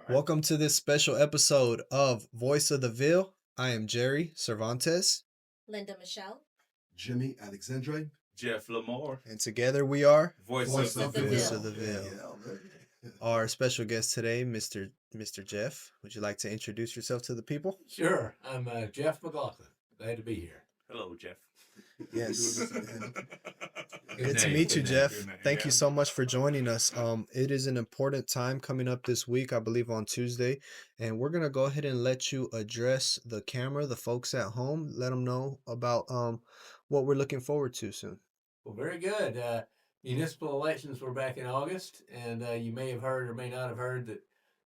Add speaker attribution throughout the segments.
Speaker 1: Welcome to this special episode of Voice of the Ville. I am Jerry Cervantes.
Speaker 2: Linda Michelle.
Speaker 3: Jimmy Alexandre.
Speaker 4: Jeff Lamar.
Speaker 1: And together we are
Speaker 4: Voice
Speaker 2: of the
Speaker 1: Voice
Speaker 2: Ville.
Speaker 1: of the Ville. Our special guest today, Mr. Jeff. Would you like to introduce yourself to the people?
Speaker 5: Sure. I'm Jeff McLaughlin. Glad to be here.
Speaker 4: Hello, Jeff.
Speaker 1: Yes.
Speaker 5: Good
Speaker 1: Good to
Speaker 5: name,
Speaker 1: meet
Speaker 5: good
Speaker 1: you,
Speaker 5: name,
Speaker 1: Jeff.
Speaker 4: good name,
Speaker 1: Thank
Speaker 4: yeah.
Speaker 1: you so much for joining us. It is an important time coming up this week, I believe on Tuesday, and we're gonna go ahead and let you address the camera, the folks at home, let them know about what we're looking forward to soon.
Speaker 5: Well, very good. Municipal elections were back in August, and you may have heard or may not have heard that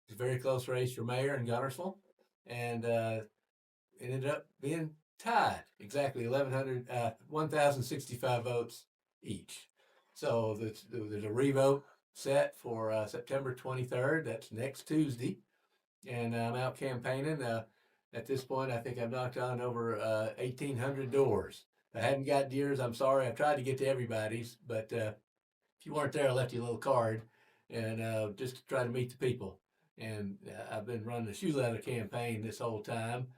Speaker 5: it's a very close race for mayor in Guntersville, and it ended up being tied exactly 1,065 votes each. So there's a revote set for September 23rd. That's next Tuesday, and I'm out campaigning. At this point, I think I've knocked on over 1,800 doors. I hadn't got yours. I'm sorry. I've tried to get to everybody's, but if you weren't there, I left you a little card, and just to try to meet the people. And I've been running a shoe leather campaign this whole time.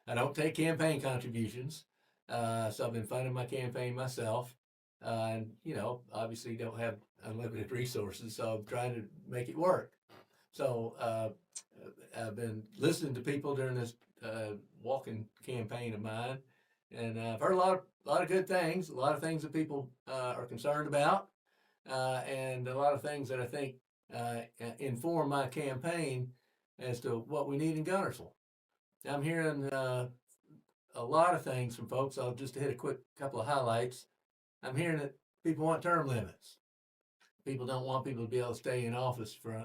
Speaker 5: I don't take campaign contributions, so I've been funding my campaign myself. And obviously don't have unlimited resources, so I'm trying to make it work. So I've been listening to people during this walking campaign of mine, and I've heard a lot of good things, a lot of things that people are concerned about, and a lot of things that I think inform my campaign as to what we need in Guntersville. I'm hearing a lot of things from folks. I'll just hit a quick couple of highlights. I'm hearing that people want term limits. People don't want people to be able to stay in office for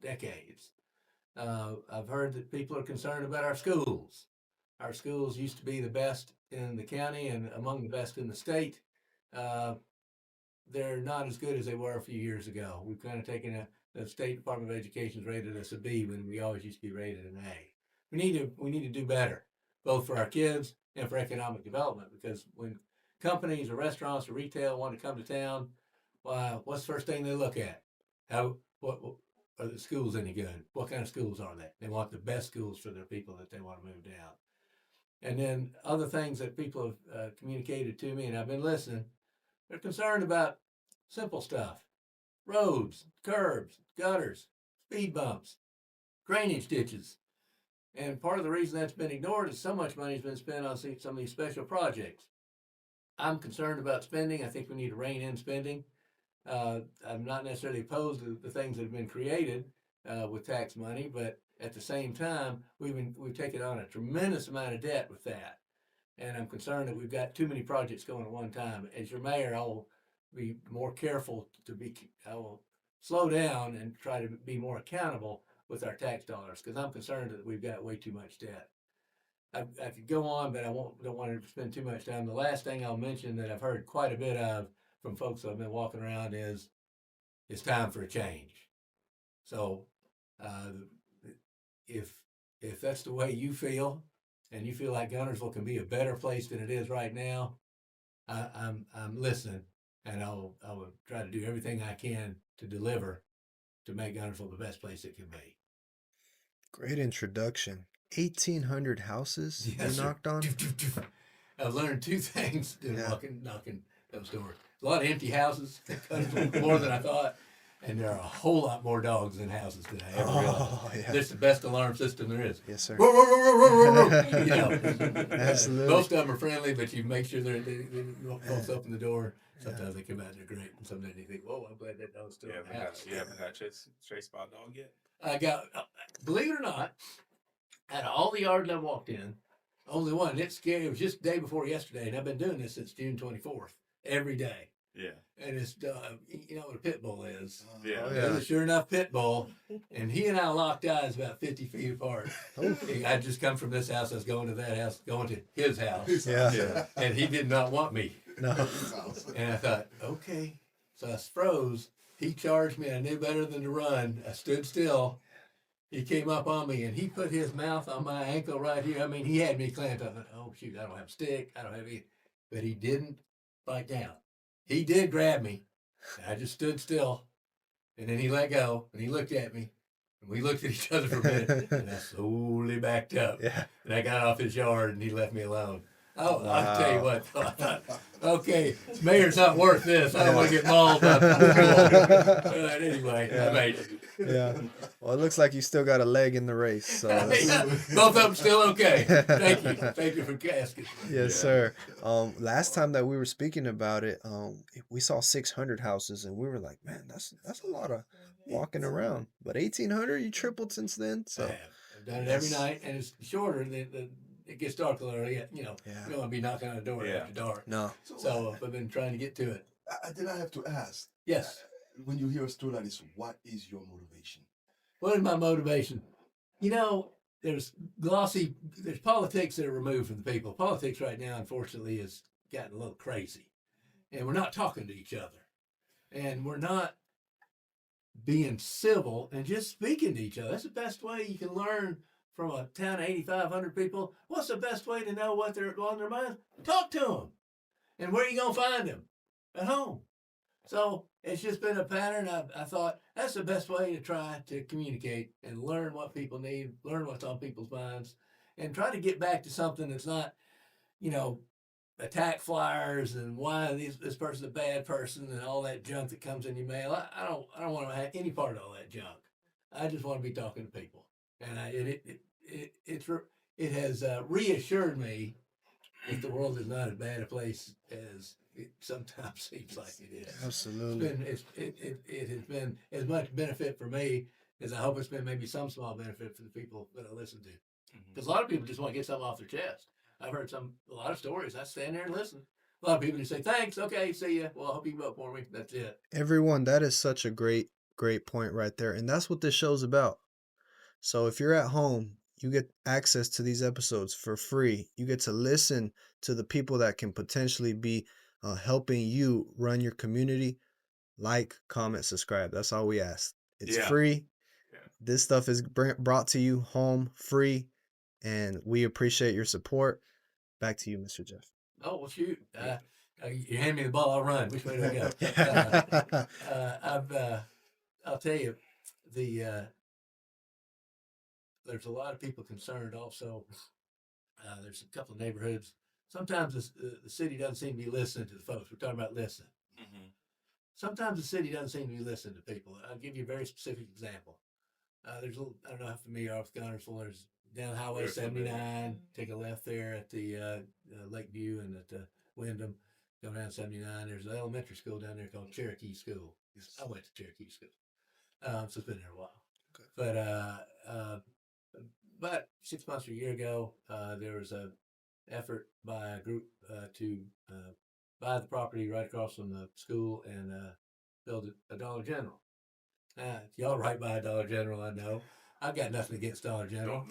Speaker 5: decades. I've heard that people are concerned about our schools. Our schools used to be the best in the county and among the best in the state. They're not as good as they were a few years ago. We've kind of taken the State Department of Education's rated us a B when we always used to be rated an A. We need to do better, both for our kids and for economic development, because when companies or restaurants or retail want to come to town, what's the first thing they look at? What are the schools any good? What kind of schools are they? They want the best schools for their people that they want to move down. And then other things that people have communicated to me, and I've been listening, they're concerned about simple stuff: roads, curbs, gutters, speed bumps, drainage ditches. And part of the reason that's been ignored is so much money has been spent on some of these special projects. I'm concerned about spending. I think we need to rein in spending. I'm not necessarily opposed to the things that have been created with tax money, but at the same time, we've taken on a tremendous amount of debt with that, and I'm concerned that we've got too many projects going at one time. As your mayor, I will be more careful I will slow down and try to be more accountable with our tax dollars, because I'm concerned that we've got way too much debt. I could go on, but don't want to spend too much time. The last thing I'll mention that I've heard quite a bit of from folks that I've been walking around is it's time for a change. So if that's the way you feel, and you feel like Guntersville can be a better place than it is right now, I'm listening, and I will try to do everything I can to deliver to make Guntersville the best place it can be.
Speaker 1: Great introduction. 1,800 houses
Speaker 5: Yes,
Speaker 1: you
Speaker 5: sir.
Speaker 1: knocked on?
Speaker 5: I've learned two things
Speaker 1: Yeah.
Speaker 5: knocking those doors. A lot of empty houses, more than I thought, and there are a whole lot more dogs than houses than I ever realized.
Speaker 1: Yeah.
Speaker 5: This is the best alarm system there is.
Speaker 1: Yes, sir. Absolutely.
Speaker 5: Most of them are friendly, but you make sure they folks open the door. Sometimes they come out and they're great, and sometimes you think, "Whoa, I'm glad that dog's still in the house."
Speaker 4: You haven't got chased by a dog yet?
Speaker 5: I got, believe it or not, out of all the yards I walked in, only one. It's scary. It was just the day before yesterday, and I've been doing this since June 24th, every day.
Speaker 4: Yeah.
Speaker 5: And it's, you know what a pit bull is.
Speaker 4: Yeah.
Speaker 1: Oh,
Speaker 5: It
Speaker 1: yeah.
Speaker 5: was a sure enough pit bull, and he and I locked eyes about 50 feet apart. I'd just come from this house. I was going to that house, going to his house,
Speaker 1: Yeah.
Speaker 5: and he did not want me.
Speaker 1: No.
Speaker 5: And I thought, okay. So I froze. He charged me. I knew better than to run. I stood still. He came up on me, and he put his mouth on my ankle right here. I mean, he had me clamped. I thought, oh, shoot, I don't have a stick. I don't have anything. But he didn't bite down. He did grab me. I just stood still, and then he let go, and he looked at me, And we looked at each other for a minute, and I slowly backed up.
Speaker 1: Yeah.
Speaker 5: And I got off his yard, and he left me alone. Oh, I'll tell you
Speaker 1: Wow.
Speaker 5: what, though, I thought, okay, mayor's not worth this. I don't want to get mauled by people. But anyway,
Speaker 1: Yeah.
Speaker 5: I made it.
Speaker 1: Yeah. Well, it looks like you still got a leg in the race. So that's-
Speaker 5: Yeah, both of them still okay. Thank you. Thank you for asking.
Speaker 1: yes, sir. Last time that we were speaking about it, we saw 600 houses, and we were like, man, that's a lot of walking around. But 1,800, you tripled since then.
Speaker 5: I
Speaker 1: So
Speaker 5: have. I've done it every
Speaker 1: Yes.
Speaker 5: night, and it's shorter. It gets dark a little early. You know,
Speaker 1: Yeah.
Speaker 5: you don't want to be knocking on the door
Speaker 4: Yeah.
Speaker 5: after dark.
Speaker 1: no.
Speaker 5: So I've been trying to get to it.
Speaker 3: Then I have to ask,
Speaker 5: Yes.
Speaker 3: when you hear a story like this, what is your motivation?
Speaker 5: What is my motivation? You know, there's politics that are removed from the people. Politics right now, unfortunately, has gotten a little crazy. And we're not talking to each other. And we're not being civil and just speaking to each other. That's the best way you can learn from a town of 8,500 people. What's the best way to know what they're on their minds? Talk to them. And where are you going to find them? At home. So it's just been a pattern. I thought that's the best way to try to communicate and learn what people need, learn what's on people's minds, and try to get back to something that's not, you know, attack flyers and why this person's a bad person and all that junk that comes in your mail. I don't want to have any part of all that junk. I just want to be talking to people, and it has reassured me that the world is not as bad a place as it sometimes seems like it is.
Speaker 1: Absolutely.
Speaker 5: It has been as much benefit for me as I hope it's been maybe some small benefit for the people that I listen to. Because a lot of people just want to get something off their chest. I've heard a lot of stories. I stand there and listen. A lot of people just say, thanks, okay, see ya. Well, I hope you vote for me. That's it.
Speaker 1: Everyone, that is such a great point right there. And that's what this show's about. So if you're at home, you get access to these episodes for free. You get to listen to the people that can potentially be helping you run your community. Like, comment, subscribe. That's all we ask. It's
Speaker 4: Yeah.
Speaker 1: free.
Speaker 4: Yeah.
Speaker 1: This stuff is brought to you home free, and we appreciate your support. Back to you, Mr. Jeff.
Speaker 5: Oh, well, shoot. You hand me the ball, I'll run. Which way do I go? I'll tell you, there's a lot of people concerned also. There's a couple of neighborhoods. Sometimes the city doesn't seem to be listening to the folks. We're talking about listening.
Speaker 4: Mhm.
Speaker 5: Sometimes the city doesn't seem to be listening to people. I'll give you a very specific example. There's a little, I don't know how familiar you are with Guntersville. There's down Highway
Speaker 4: Very familiar.
Speaker 5: 79. Take a left there at the Lakeview and at Wyndham. Go down 79. There's an elementary school down there called Cherokee School. I went to Cherokee School. So it's been there a while.
Speaker 1: Okay.
Speaker 5: But about 6 months or a year ago, there was a effort by a group to buy the property right across from the school and build a Dollar General. Y'all right by a Dollar General, I know. I've got nothing against Dollar General.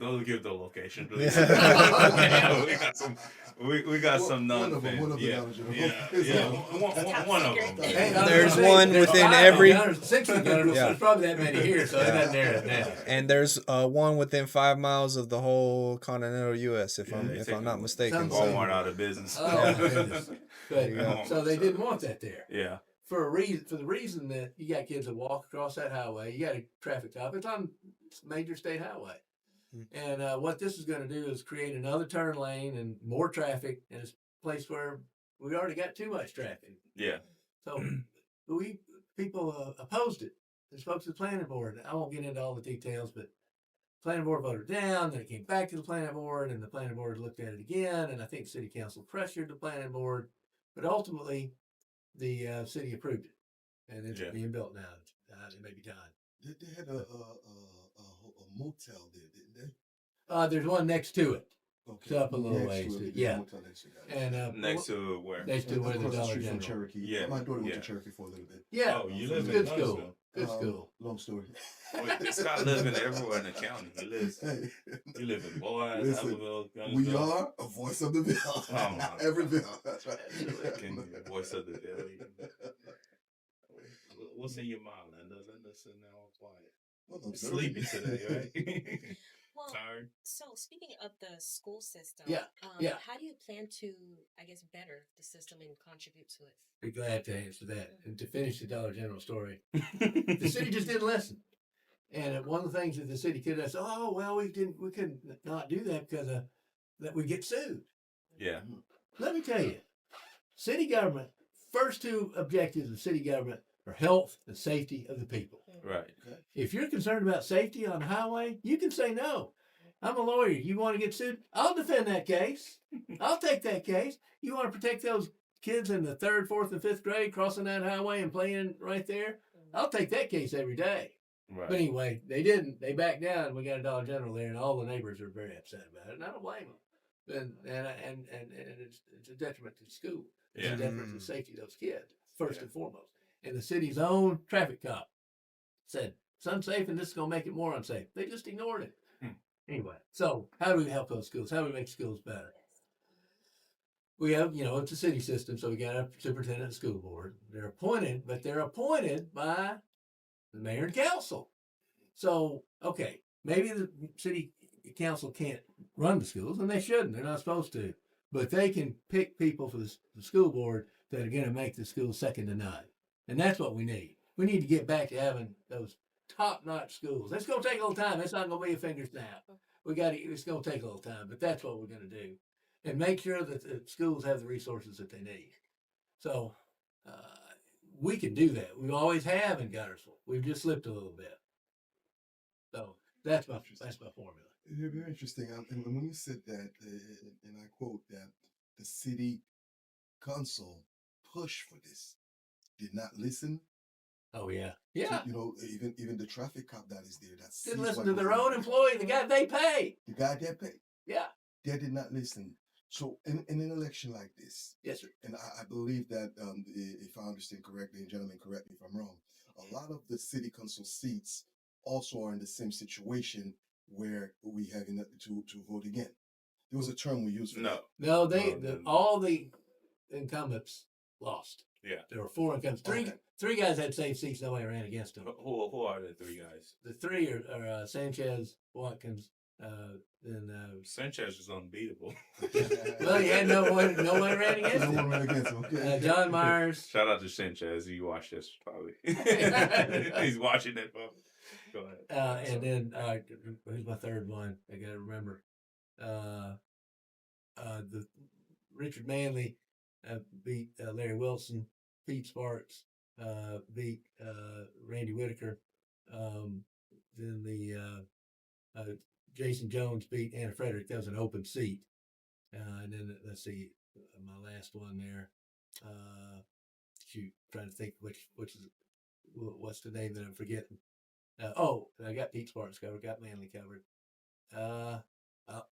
Speaker 4: Don't give the location, please.
Speaker 1: Yeah.
Speaker 4: we got some
Speaker 3: One of them,
Speaker 4: non-fans.
Speaker 3: one of the
Speaker 4: Yeah,
Speaker 3: Dollar General.
Speaker 4: yeah. One of them.
Speaker 5: Hey,
Speaker 1: There's one within every-
Speaker 5: 6 of Gunners,
Speaker 1: Yeah.
Speaker 5: there's probably that many here, so it
Speaker 1: Yeah.
Speaker 5: doesn't narrow it down.
Speaker 1: And there's one within 5 miles of the whole continental U.S. If
Speaker 4: Yeah,
Speaker 1: I'm
Speaker 4: they
Speaker 1: if
Speaker 4: take
Speaker 1: I'm not
Speaker 5: some-
Speaker 1: mistaken.
Speaker 5: some-
Speaker 1: So,
Speaker 4: Walmart out of business.
Speaker 5: Oh, my goodness.
Speaker 1: There you
Speaker 5: But,
Speaker 1: go.
Speaker 5: so they didn't want that there.
Speaker 4: Yeah.
Speaker 5: For the reason that you got kids that walk across that highway, you got a traffic stop. It's on major state highway, and what this is going to do is create another turn lane and more traffic in a place where we already got too much traffic.
Speaker 4: Yeah.
Speaker 5: So people opposed it. They spoke to the planning board. I won't get into all the details, but planning board voted down. Then it came back to the planning board, and the planning board looked at it again. And I think city council pressured the planning board, but ultimately the city approved it, and it's
Speaker 4: Yeah.
Speaker 5: being built now. It may be done.
Speaker 3: They had a motel there, didn't they?
Speaker 5: There's one next to it,
Speaker 3: Okay.
Speaker 5: It's up a little
Speaker 3: Next
Speaker 5: ways,
Speaker 3: to it,
Speaker 5: yeah.
Speaker 3: motel next to it.
Speaker 5: and
Speaker 4: Next to where?
Speaker 5: next to where the
Speaker 3: Across
Speaker 5: Dollar
Speaker 3: street from
Speaker 5: General.
Speaker 3: Cherokee.
Speaker 4: Yeah,
Speaker 3: My daughter went
Speaker 4: yeah.
Speaker 3: to Cherokee for a little bit.
Speaker 5: Yeah,
Speaker 4: Oh, you
Speaker 5: it's
Speaker 4: live
Speaker 5: a
Speaker 4: in
Speaker 5: good school.
Speaker 4: Guntersville.
Speaker 5: Good school.
Speaker 3: Long story.
Speaker 4: Wait, this guy living everywhere in the county. He lives.
Speaker 3: Hey,
Speaker 4: You live in Boise,
Speaker 3: Listen,
Speaker 4: Abbeville,
Speaker 3: we
Speaker 4: Guntersville.
Speaker 3: are a voice of the Ville.
Speaker 4: Oh, my
Speaker 3: Every
Speaker 4: God.
Speaker 3: Ville. That's right.
Speaker 4: Can you voice of the Ville? What's in your mind, Linda? Linda's sitting there all quiet.
Speaker 3: Well,
Speaker 4: You're sleepy today, right?
Speaker 2: Well,
Speaker 4: Tired?
Speaker 2: so speaking of the school system,
Speaker 5: Yeah, yeah.
Speaker 2: how do you plan to, I guess, better the system and contribute to it?
Speaker 5: Be glad to answer that. And to finish the Dollar General story, the city just didn't listen. And one of the things that the city could have said, oh, well, we couldn't not do that because that we get sued.
Speaker 4: Yeah.
Speaker 5: Let me tell you, city government, first two objectives of city government are health and safety of the people.
Speaker 4: Right.
Speaker 5: If you're concerned about safety on the highway, you can say no. I'm a lawyer. You want to get sued? I'll defend that case. I'll take that case. You want to protect those kids in the 3rd, 4th, and 5th grade crossing that highway and playing right there? I'll take that case every day.
Speaker 4: Right.
Speaker 5: But anyway, they didn't. They backed down. We got a Dollar General there, and all the neighbors are very upset about it. And I don't blame them. And it's a detriment to the school. It's
Speaker 4: Yeah.
Speaker 5: a detriment to the safety of those kids, first and foremost. And the city's own traffic cop said, it's unsafe and this is going to make it more unsafe. They just ignored it. Anyway, so how do we help those schools? How do we make schools better? We have, it's a city system, so we got a superintendent and school board. They're appointed by the mayor and council. So, okay, maybe the city council can't run the schools, and they shouldn't. They're not supposed to. But they can pick people for the school board that are going to make the schools second to none. And that's what we need. We need to get back to having those top-notch schools. It's going to take a little time. It's not going to be a finger snap. It's going to take a little time, but that's what we're going to do. And make sure that the schools have the resources that they need. So we can do that. We always have in Guntersville. We've just slipped a little bit. So that's my formula.
Speaker 3: Yeah, very interesting. And when you said that, and I quote that the city council pushed for this, did not listen.
Speaker 5: Oh yeah, yeah.
Speaker 3: To, even the traffic cop that is there, that
Speaker 5: Didn't listen to their own employee, the guy they pay.
Speaker 3: the guy they pay.
Speaker 5: Yeah,
Speaker 3: They did not listen. So in an election like this,
Speaker 5: yes, sir.
Speaker 3: and I believe that if I understand correctly, and gentlemen, correct me if I'm wrong, a lot of the city council seats also are in the same situation where we having to vote again. There was a term we used for
Speaker 4: No.
Speaker 5: No,
Speaker 4: No.
Speaker 5: all the incumbents lost.
Speaker 4: Yeah.
Speaker 5: There were 4 incumbents. Three guys had safe seats. Nobody ran against them.
Speaker 4: Who are the 3 guys?
Speaker 5: The 3 are Sanchez, Watkins, and
Speaker 4: Sanchez is unbeatable.
Speaker 5: well, he had no one ran against
Speaker 3: No one
Speaker 5: him.
Speaker 3: ran against him. Okay.
Speaker 5: John Myers.
Speaker 4: Shout out to Sanchez. You watch this probably. He's watching it probably. Go ahead.
Speaker 5: And then who's my third one? I gotta remember. The Richard Manley beat Larry Wilson. Pete Sparks beat Randy Whitaker. Then the Jason Jones beat Anna Frederick. That was an open seat. And then let's see, my last one there. Trying to think what's the name that I'm forgetting. I got Pete Sparks covered. Got Manley covered.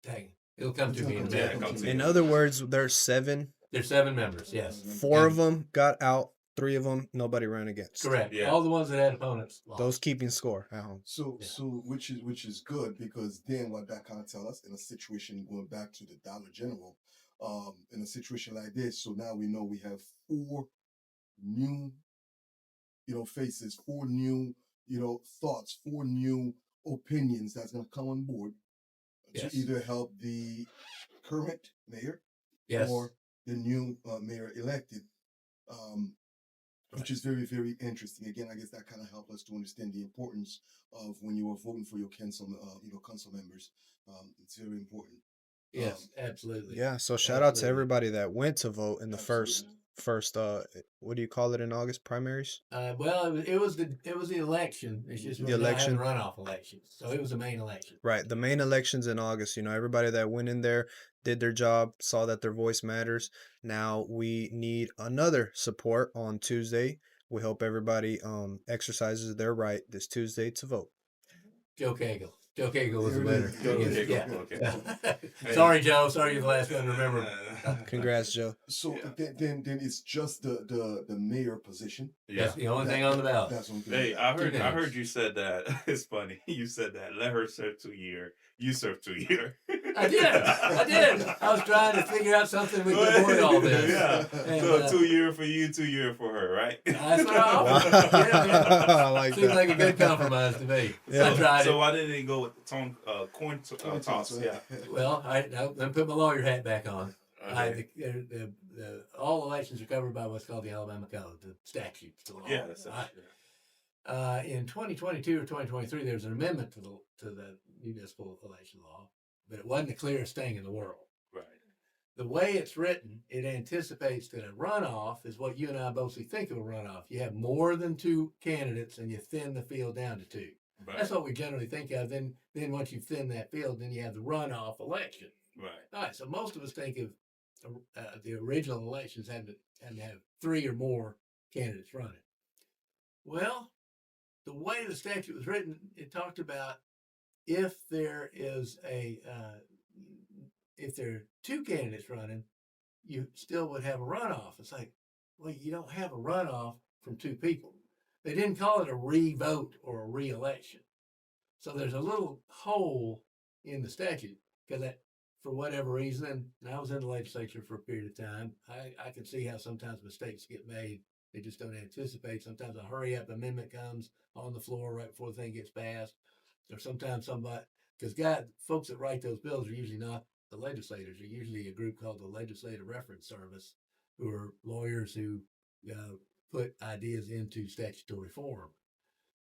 Speaker 5: Dang, it'll come to me in a
Speaker 4: Yeah,
Speaker 5: minute.
Speaker 4: come to
Speaker 1: In
Speaker 4: me.
Speaker 1: other words, there's 7.
Speaker 5: There's 7 members. Yes,
Speaker 1: 4 of them got out. 3 of them nobody ran against.
Speaker 5: correct.
Speaker 4: Yeah.
Speaker 5: All the ones that had opponents lost.
Speaker 1: Those keeping score at home.
Speaker 3: So
Speaker 5: Yeah.
Speaker 3: which is good, because then what that kind of tell us in a situation going back to the Dollar General, in a situation like this, so now we know we have 4 new, faces, 4 new, thoughts, 4 new opinions that's gonna come on board
Speaker 5: Yes.
Speaker 3: to either help the current mayor
Speaker 5: Yes.
Speaker 3: or the new mayor elected. Which is very, very interesting. Again, I guess that kind of helped us to understand the importance of when you are voting for your council, council members. It's very important.
Speaker 5: Yes, absolutely.
Speaker 1: Yeah, so shout out to
Speaker 5: Absolutely.
Speaker 1: everybody that went to vote in the
Speaker 3: Absolutely.
Speaker 1: first what do you call it in August, primaries?
Speaker 5: Well, it was the election. It's just
Speaker 1: The
Speaker 5: we're not having
Speaker 1: election.
Speaker 5: runoff elections, so it was the main election.
Speaker 1: Right, the main elections in August, everybody that went in there did their job, saw that their voice matters. Now we need another support on Tuesday. We hope everybody exercises their right this Tuesday to vote.
Speaker 5: Joe Cagle. Joe Cagle was the
Speaker 3: There it
Speaker 5: winner.
Speaker 3: is.
Speaker 4: Joe
Speaker 5: Yes,
Speaker 4: Cagle,
Speaker 5: yeah. Sorry, Joe. Sorry, you're the last one to remember.
Speaker 1: Congrats, Joe.
Speaker 3: So
Speaker 4: Yeah.
Speaker 3: then it's just the mayor position.
Speaker 4: Yeah.
Speaker 5: That's the only thing on the ballot.
Speaker 3: That's one thing.
Speaker 4: Hey, I
Speaker 5: Two
Speaker 4: heard
Speaker 5: names.
Speaker 4: you said that. It's funny. You said that. Let her serve 2 year. You serve 2 year.
Speaker 5: I did. I was trying to figure out something we could avoid all this.
Speaker 4: Yeah.
Speaker 5: And,
Speaker 4: So 2 year for you, 2 year for her, right?
Speaker 5: That's what I offered.
Speaker 1: Wow.
Speaker 5: Yeah, man.
Speaker 1: I like
Speaker 5: Seems
Speaker 1: that.
Speaker 5: like a good compromise to me.
Speaker 1: Yeah.
Speaker 5: I tried
Speaker 4: So
Speaker 5: it.
Speaker 4: why didn't they go with the coin toss? Yeah.
Speaker 5: Well, let me put my lawyer hat back on.
Speaker 4: Okay.
Speaker 5: All elections are covered by what's called the Alabama Code, the statutes, the law.
Speaker 4: Yeah, that's
Speaker 5: I, In 2022 or 2023, there was an amendment to the municipal election law, but it wasn't the clearest thing in the world.
Speaker 4: Right.
Speaker 5: The way it's written, it anticipates that a runoff is what you and I mostly think of a runoff. You have more than two candidates and you thin the field down to two.
Speaker 4: Right.
Speaker 5: That's what we generally think of. Then once you thin that field, then you have the runoff election.
Speaker 4: Right.
Speaker 5: All right. So most of us think of the original elections had to have three or more candidates running. Well, the way the statute was written, it talked about if there is if there are two candidates running, you still would have a runoff. It's like, well, you don't have a runoff from two people. They didn't call it a re-vote or a re-election. So there's a little hole in the statute because that, for whatever reason, and I was in the legislature for a period of time, I can see how sometimes mistakes get made. They just don't anticipate. Sometimes a hurry up amendment comes on the floor right before the thing gets passed. Or sometimes somebody, because folks that write those bills are usually not the legislators. They're usually a group called the Legislative Reference Service, who are lawyers who put ideas into statutory form.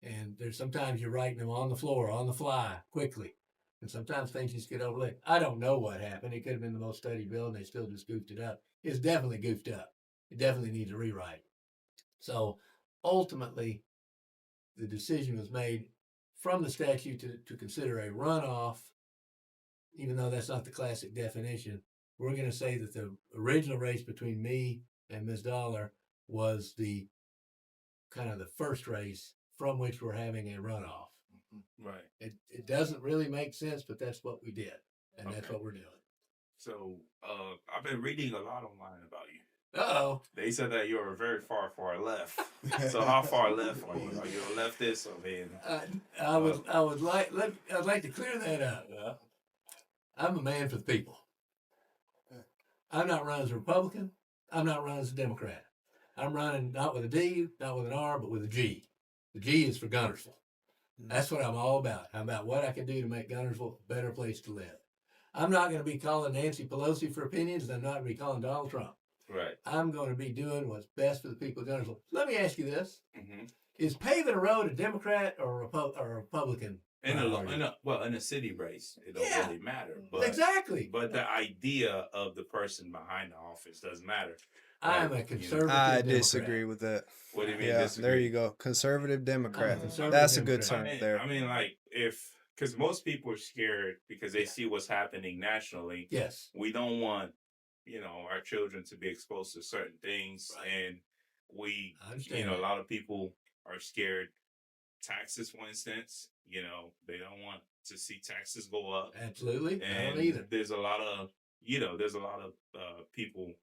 Speaker 5: And there's sometimes you're writing them on the floor, on the fly, quickly. And sometimes things just get overlooked. I don't know what happened. It could have been the most studied bill and they still just goofed it up. It's definitely goofed up. It definitely needs a rewrite. So ultimately, the decision was made from the statute to consider a runoff, even though that's not the classic definition. We're going to say that the original race between me and Ms. Dollar was the kind of the first race from which we're having a runoff.
Speaker 4: Right.
Speaker 5: It doesn't really make sense, but that's what we did, and that's
Speaker 4: Okay.
Speaker 5: what we're doing.
Speaker 4: So I've been reading a lot online about you.
Speaker 5: Uh-oh.
Speaker 4: They said that you're very far left. So how far left are you? Are you a leftist or being?
Speaker 5: I'd like to clear that up.
Speaker 4: Yeah.
Speaker 5: I'm a man for the people. I'm not running as a Republican. I'm not running as a Democrat. I'm running not with a D, not with an R, but with a G. The G is for Guntersville. That's what I'm all about. I'm about what I can do to make Guntersville a better place to live. I'm not going to be calling Nancy Pelosi for opinions, and I'm not going to be calling Donald Trump.
Speaker 4: Right.
Speaker 5: I'm going to be doing what's best for the people of Guntersville. Let me ask you this.
Speaker 4: Mm-hmm.
Speaker 5: Is paving a road a Democrat or a Republican?
Speaker 4: In a city race, it don't really matter. But
Speaker 5: exactly.
Speaker 4: But the idea of the person behind the office doesn't matter.
Speaker 5: I'm a conservative
Speaker 1: I
Speaker 5: Democrat.
Speaker 1: disagree with that.
Speaker 4: What do you mean?
Speaker 1: Yeah,
Speaker 4: disagree?
Speaker 1: there you go. Conservative Democrat.
Speaker 5: Conservative
Speaker 1: That's a good
Speaker 5: Democrat.
Speaker 1: term there.
Speaker 4: I mean, like because most people are scared because they see what's happening nationally.
Speaker 5: Yes.
Speaker 4: We don't want our children to be exposed to certain things, and a lot of people are scared. Taxes, for instance, they don't want to see taxes go up.
Speaker 5: Absolutely.
Speaker 4: And
Speaker 5: I don't either.
Speaker 4: there's a lot of people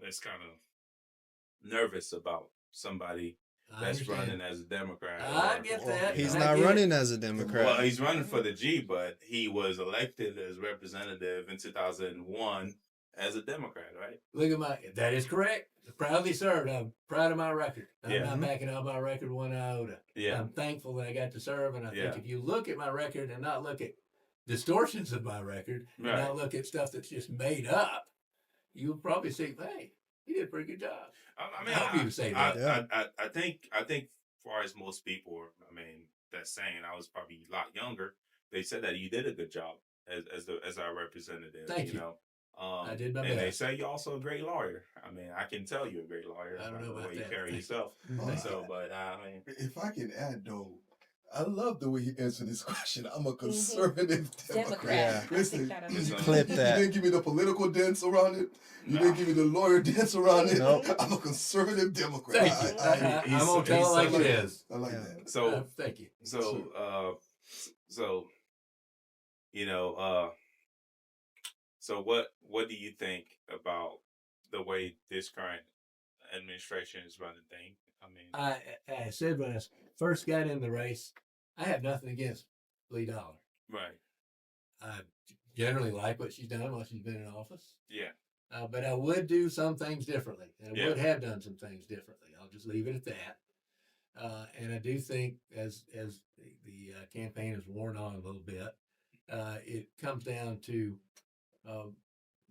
Speaker 4: that's kind of nervous about somebody that's running as a Democrat.
Speaker 5: I get that.
Speaker 1: He's not running as a
Speaker 4: Well,
Speaker 1: Democrat.
Speaker 4: he's running for the G, but he was elected as representative in 2001 as a Democrat, right?
Speaker 5: Look at that is correct. Proudly served. I'm proud of my record. I'm not
Speaker 1: Mhm.
Speaker 5: backing up my record one iota.
Speaker 4: Yeah.
Speaker 5: I'm thankful that I got to serve, and I think if you look at my record and not look at distortions of my record, and not look at stuff that's just made up, you'll probably say, hey, he did a pretty good job.
Speaker 4: I mean,
Speaker 5: I hope you say that.
Speaker 4: I think as far as most people, that's saying, I was probably a lot younger. They said that you did a good job as our representative.
Speaker 5: Thank you. I did my
Speaker 4: and they
Speaker 5: best.
Speaker 4: say you're also a great lawyer. I can tell you're a great lawyer.
Speaker 5: I don't know
Speaker 4: the
Speaker 5: about
Speaker 4: way you
Speaker 5: that.
Speaker 4: carry
Speaker 5: Thank
Speaker 4: yourself.
Speaker 1: Mhm.
Speaker 4: So, but
Speaker 3: If I can add though, I love the way he answered this question. I'm a conservative Democrat.
Speaker 1: Yeah.
Speaker 3: Listen,
Speaker 1: Clip that.
Speaker 3: You didn't give me the political dance around it. You didn't give me the lawyer dance around it.
Speaker 1: Nope.
Speaker 3: I'm a conservative Democrat.
Speaker 5: Thank you. I'm going to tell it like it is.
Speaker 3: I like
Speaker 1: Yeah.
Speaker 3: that.
Speaker 4: So
Speaker 5: Thank you.
Speaker 4: So what do you think about the way this current administration is running things?
Speaker 5: I said when I first got in the race, I have nothing against Lee Dollar.
Speaker 4: Right.
Speaker 5: I generally like what she's done while she's been in office.
Speaker 4: Yeah.
Speaker 5: But I would do some things differently, and I would have done some things differently. I'll just leave it at that. And I do think as the campaign has worn on a little bit, it comes down to,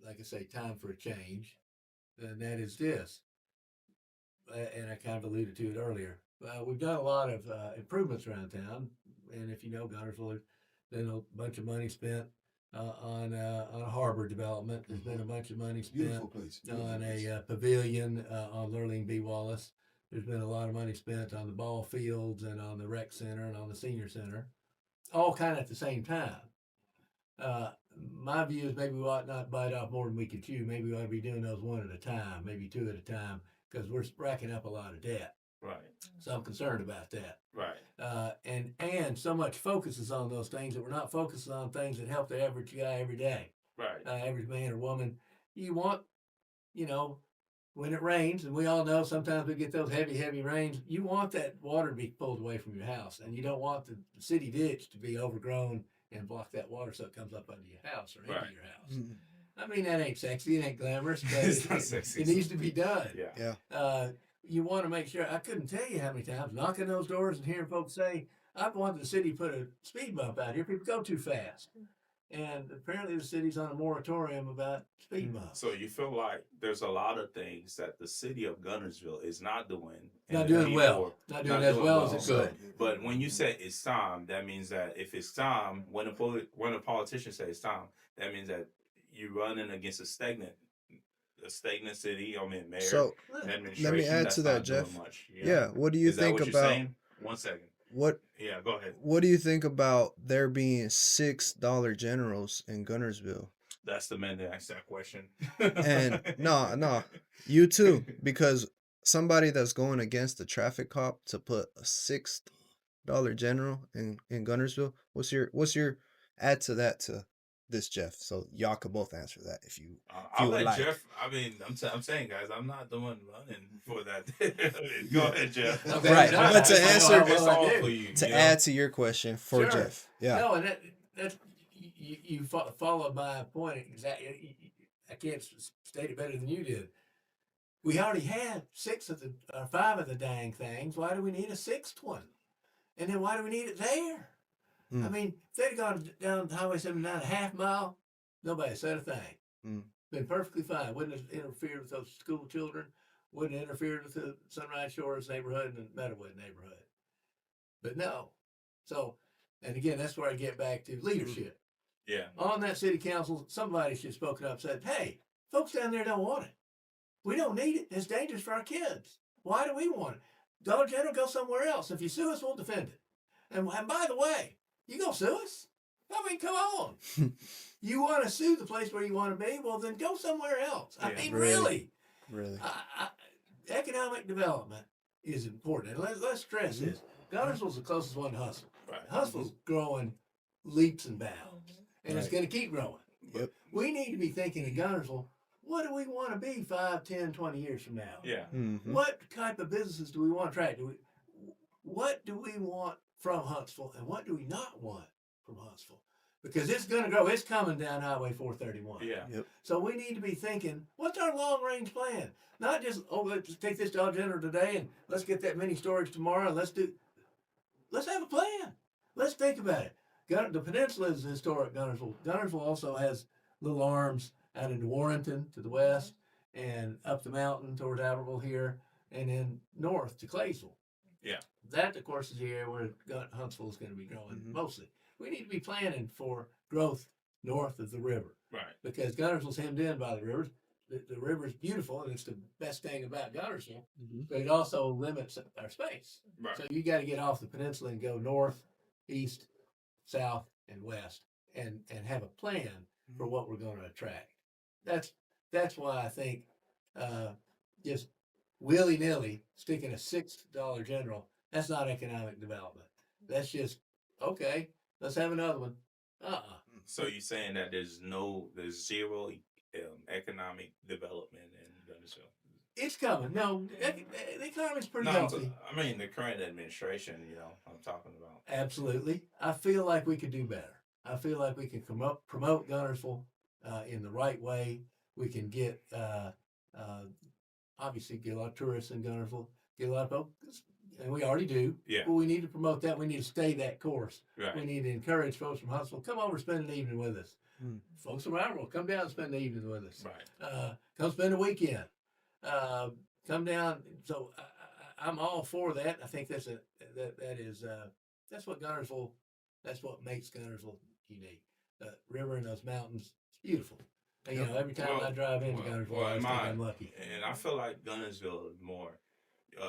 Speaker 5: like I say, time for a change, and that is this. And I kind of alluded to it earlier. we've done a lot of improvements around town, and if you know Guntersville, there's been a bunch of money spent on a harbor development. There's been a bunch of money spent
Speaker 3: Beautiful place. Beautiful
Speaker 5: on
Speaker 3: place.
Speaker 5: a pavilion on Lurleen B. Wallace. There's been a lot of money spent on the ball fields and on the rec center and on the senior center, all kind of at the same time. My view is maybe we ought not bite off more than we can chew. Maybe we ought to be doing those one at a time, maybe two at a time, because we're racking up a lot of debt.
Speaker 4: Right.
Speaker 5: So I'm concerned about that.
Speaker 4: Right.
Speaker 5: And so much focuses on those things that we're not focusing on things that help the average guy every day,
Speaker 4: Right.
Speaker 5: average man or woman. You want, you know, when it rains, and we all know sometimes we get those heavy rains, you want that water to be pulled away from your house, and you don't want the city ditch to be overgrown and block that water so it comes up under your house or into
Speaker 4: Right.
Speaker 5: your house.
Speaker 1: Mhm.
Speaker 5: I mean, that ain't sexy, it ain't glamorous, but
Speaker 4: It's not sexy.
Speaker 5: it needs to be done.
Speaker 4: Yeah.
Speaker 1: Yeah.
Speaker 5: You want to make sure. I couldn't tell you how many times knocking those doors and hearing folks say, "I want the city to put a speed bump out here. People go too fast." And apparently, the city's on a moratorium about speed bumps.
Speaker 4: So you feel like there's a lot of things that the city of Guntersville is not doing. and
Speaker 5: Not
Speaker 4: the
Speaker 5: doing well.
Speaker 4: people-
Speaker 5: Not doing as well as it
Speaker 4: So-
Speaker 5: could.
Speaker 4: But when you say it's time, that means that if it's time, when a politician says it's time, that means that you're running against a stagnant city. I mean, mayor,
Speaker 1: So
Speaker 4: administration.
Speaker 1: let me add
Speaker 4: that's
Speaker 1: to that,
Speaker 4: not doing
Speaker 1: Jeff.
Speaker 4: much,
Speaker 1: Yeah. What do you
Speaker 4: Is that
Speaker 1: think
Speaker 4: what you're
Speaker 1: about
Speaker 4: saying? 1 second.
Speaker 1: what?
Speaker 4: Yeah, go ahead.
Speaker 1: What do you think about there being $6 generals in Guntersville?
Speaker 4: That's the man that asked that question.
Speaker 1: And no, you too, because somebody that's going against the traffic cop to put a $6 general in Guntersville. What's your add to that to this, Jeff? So y'all could both answer that if you
Speaker 4: I'll
Speaker 1: would
Speaker 4: let
Speaker 1: like.
Speaker 4: Jeff. I mean, I'm saying, guys, I'm not the one running for that. Go ahead, Jeff.
Speaker 5: Okay,
Speaker 1: Right,
Speaker 5: no,
Speaker 1: but to
Speaker 5: I know how
Speaker 1: answer-
Speaker 5: well
Speaker 4: it's
Speaker 5: I
Speaker 4: all
Speaker 5: do.
Speaker 4: for you.
Speaker 1: to
Speaker 4: you
Speaker 1: add to your question for
Speaker 5: Sure.
Speaker 1: Jeff. Yeah.
Speaker 5: No, and that's you followed my point exactly. I can't state it better than you did. We already had 5 of the dang things. Why do we need a 6th one? And then why do we need it there? I
Speaker 1: Mm.
Speaker 5: mean, if they'd gone down Highway 79 a half mile, nobody said a thing.
Speaker 1: Mm.
Speaker 5: Been perfectly fine. Wouldn't have interfered with those school children. Wouldn't have interfered with the Sunrise Shores neighborhood and the Meadowood neighborhood. But no. So, and again, that's where I get back to leadership.
Speaker 4: Yeah.
Speaker 5: On that city council, somebody should have spoken up and said, "Hey, folks down there don't want it. We don't need it. It's dangerous for our kids. Why do we want it? Dollar General, go somewhere else. If you sue us, we'll defend it. And by the way, you gonna sue us? I mean, come on. You want to sue the place where you want to be? Well, then go somewhere else. I
Speaker 4: Yeah.
Speaker 5: mean,
Speaker 1: Really?
Speaker 5: really.
Speaker 1: Really.
Speaker 5: Economic development is important. And let's stress this. Guntersville's the closest one to Huntsville.
Speaker 4: Right.
Speaker 5: Huntsville's growing leaps and bounds. And it's
Speaker 1: Right.
Speaker 5: going to keep growing.
Speaker 1: Yep.
Speaker 5: We need to be thinking in Guntersville, what do we want to be 5, 10, 20 years from now?
Speaker 4: Yeah.
Speaker 1: Mhm.
Speaker 5: What type of businesses do we want to attract? What do we want from Huntsville and what do we not want from Huntsville? Because it's going to grow. It's coming down Highway 431.
Speaker 4: Yeah.
Speaker 5: So we need to be thinking, what's our long range plan? Not just, let's take this Dollar General today and let's get that mini storage tomorrow. And let's have a plan. Let's think about it. The peninsula is historic Guntersville. Guntersville also has little arms out into Warrenton to the west and up the mountain towards Albertville here and then north to Claysville.
Speaker 4: Yeah.
Speaker 5: That, of course, is the area where Huntsville is going to be growing
Speaker 1: Mhm.
Speaker 5: mostly. We need to be planning for growth north of the river
Speaker 4: Right.
Speaker 5: because Guntersville's hemmed in by the river. The river is beautiful and it's the best thing about Guntersville,
Speaker 1: Mhm.
Speaker 5: but it also limits our space.
Speaker 4: Right.
Speaker 5: So you got to get off the peninsula and go north, east, south, and west, and have a plan for what we're going to attract. That's why I think just willy nilly sticking a $6 general, that's not economic development. That's just okay. Let's have another one.
Speaker 4: So you're saying that there's zero economic development in Guntersville?
Speaker 5: It's coming. No, the economy's pretty
Speaker 4: No,
Speaker 5: healthy.
Speaker 4: I mean the current administration. I'm talking about.
Speaker 5: Absolutely. I feel like we could do better. I feel like we can promote Guntersville in the right way. We can get, obviously, get a lot of tourists in Guntersville, get a lot of folks, and we already do.
Speaker 4: Yeah.
Speaker 5: But we need to promote that. We need to stay that course.
Speaker 4: Right.
Speaker 5: We need to encourage folks from Huntsville, come over, spend an evening with us.
Speaker 1: Mm.
Speaker 5: Folks from Albertville, come down and spend the evening with us.
Speaker 4: Right.
Speaker 5: Come spend a weekend. Come down. So I'm all for that. I think that's that's what Guntersville, that's what makes Guntersville unique. The river and those mountains, it's beautiful. And, you know, every time I drive into Guntersville, I always think I'm lucky.
Speaker 4: And I feel like Guntersville is more.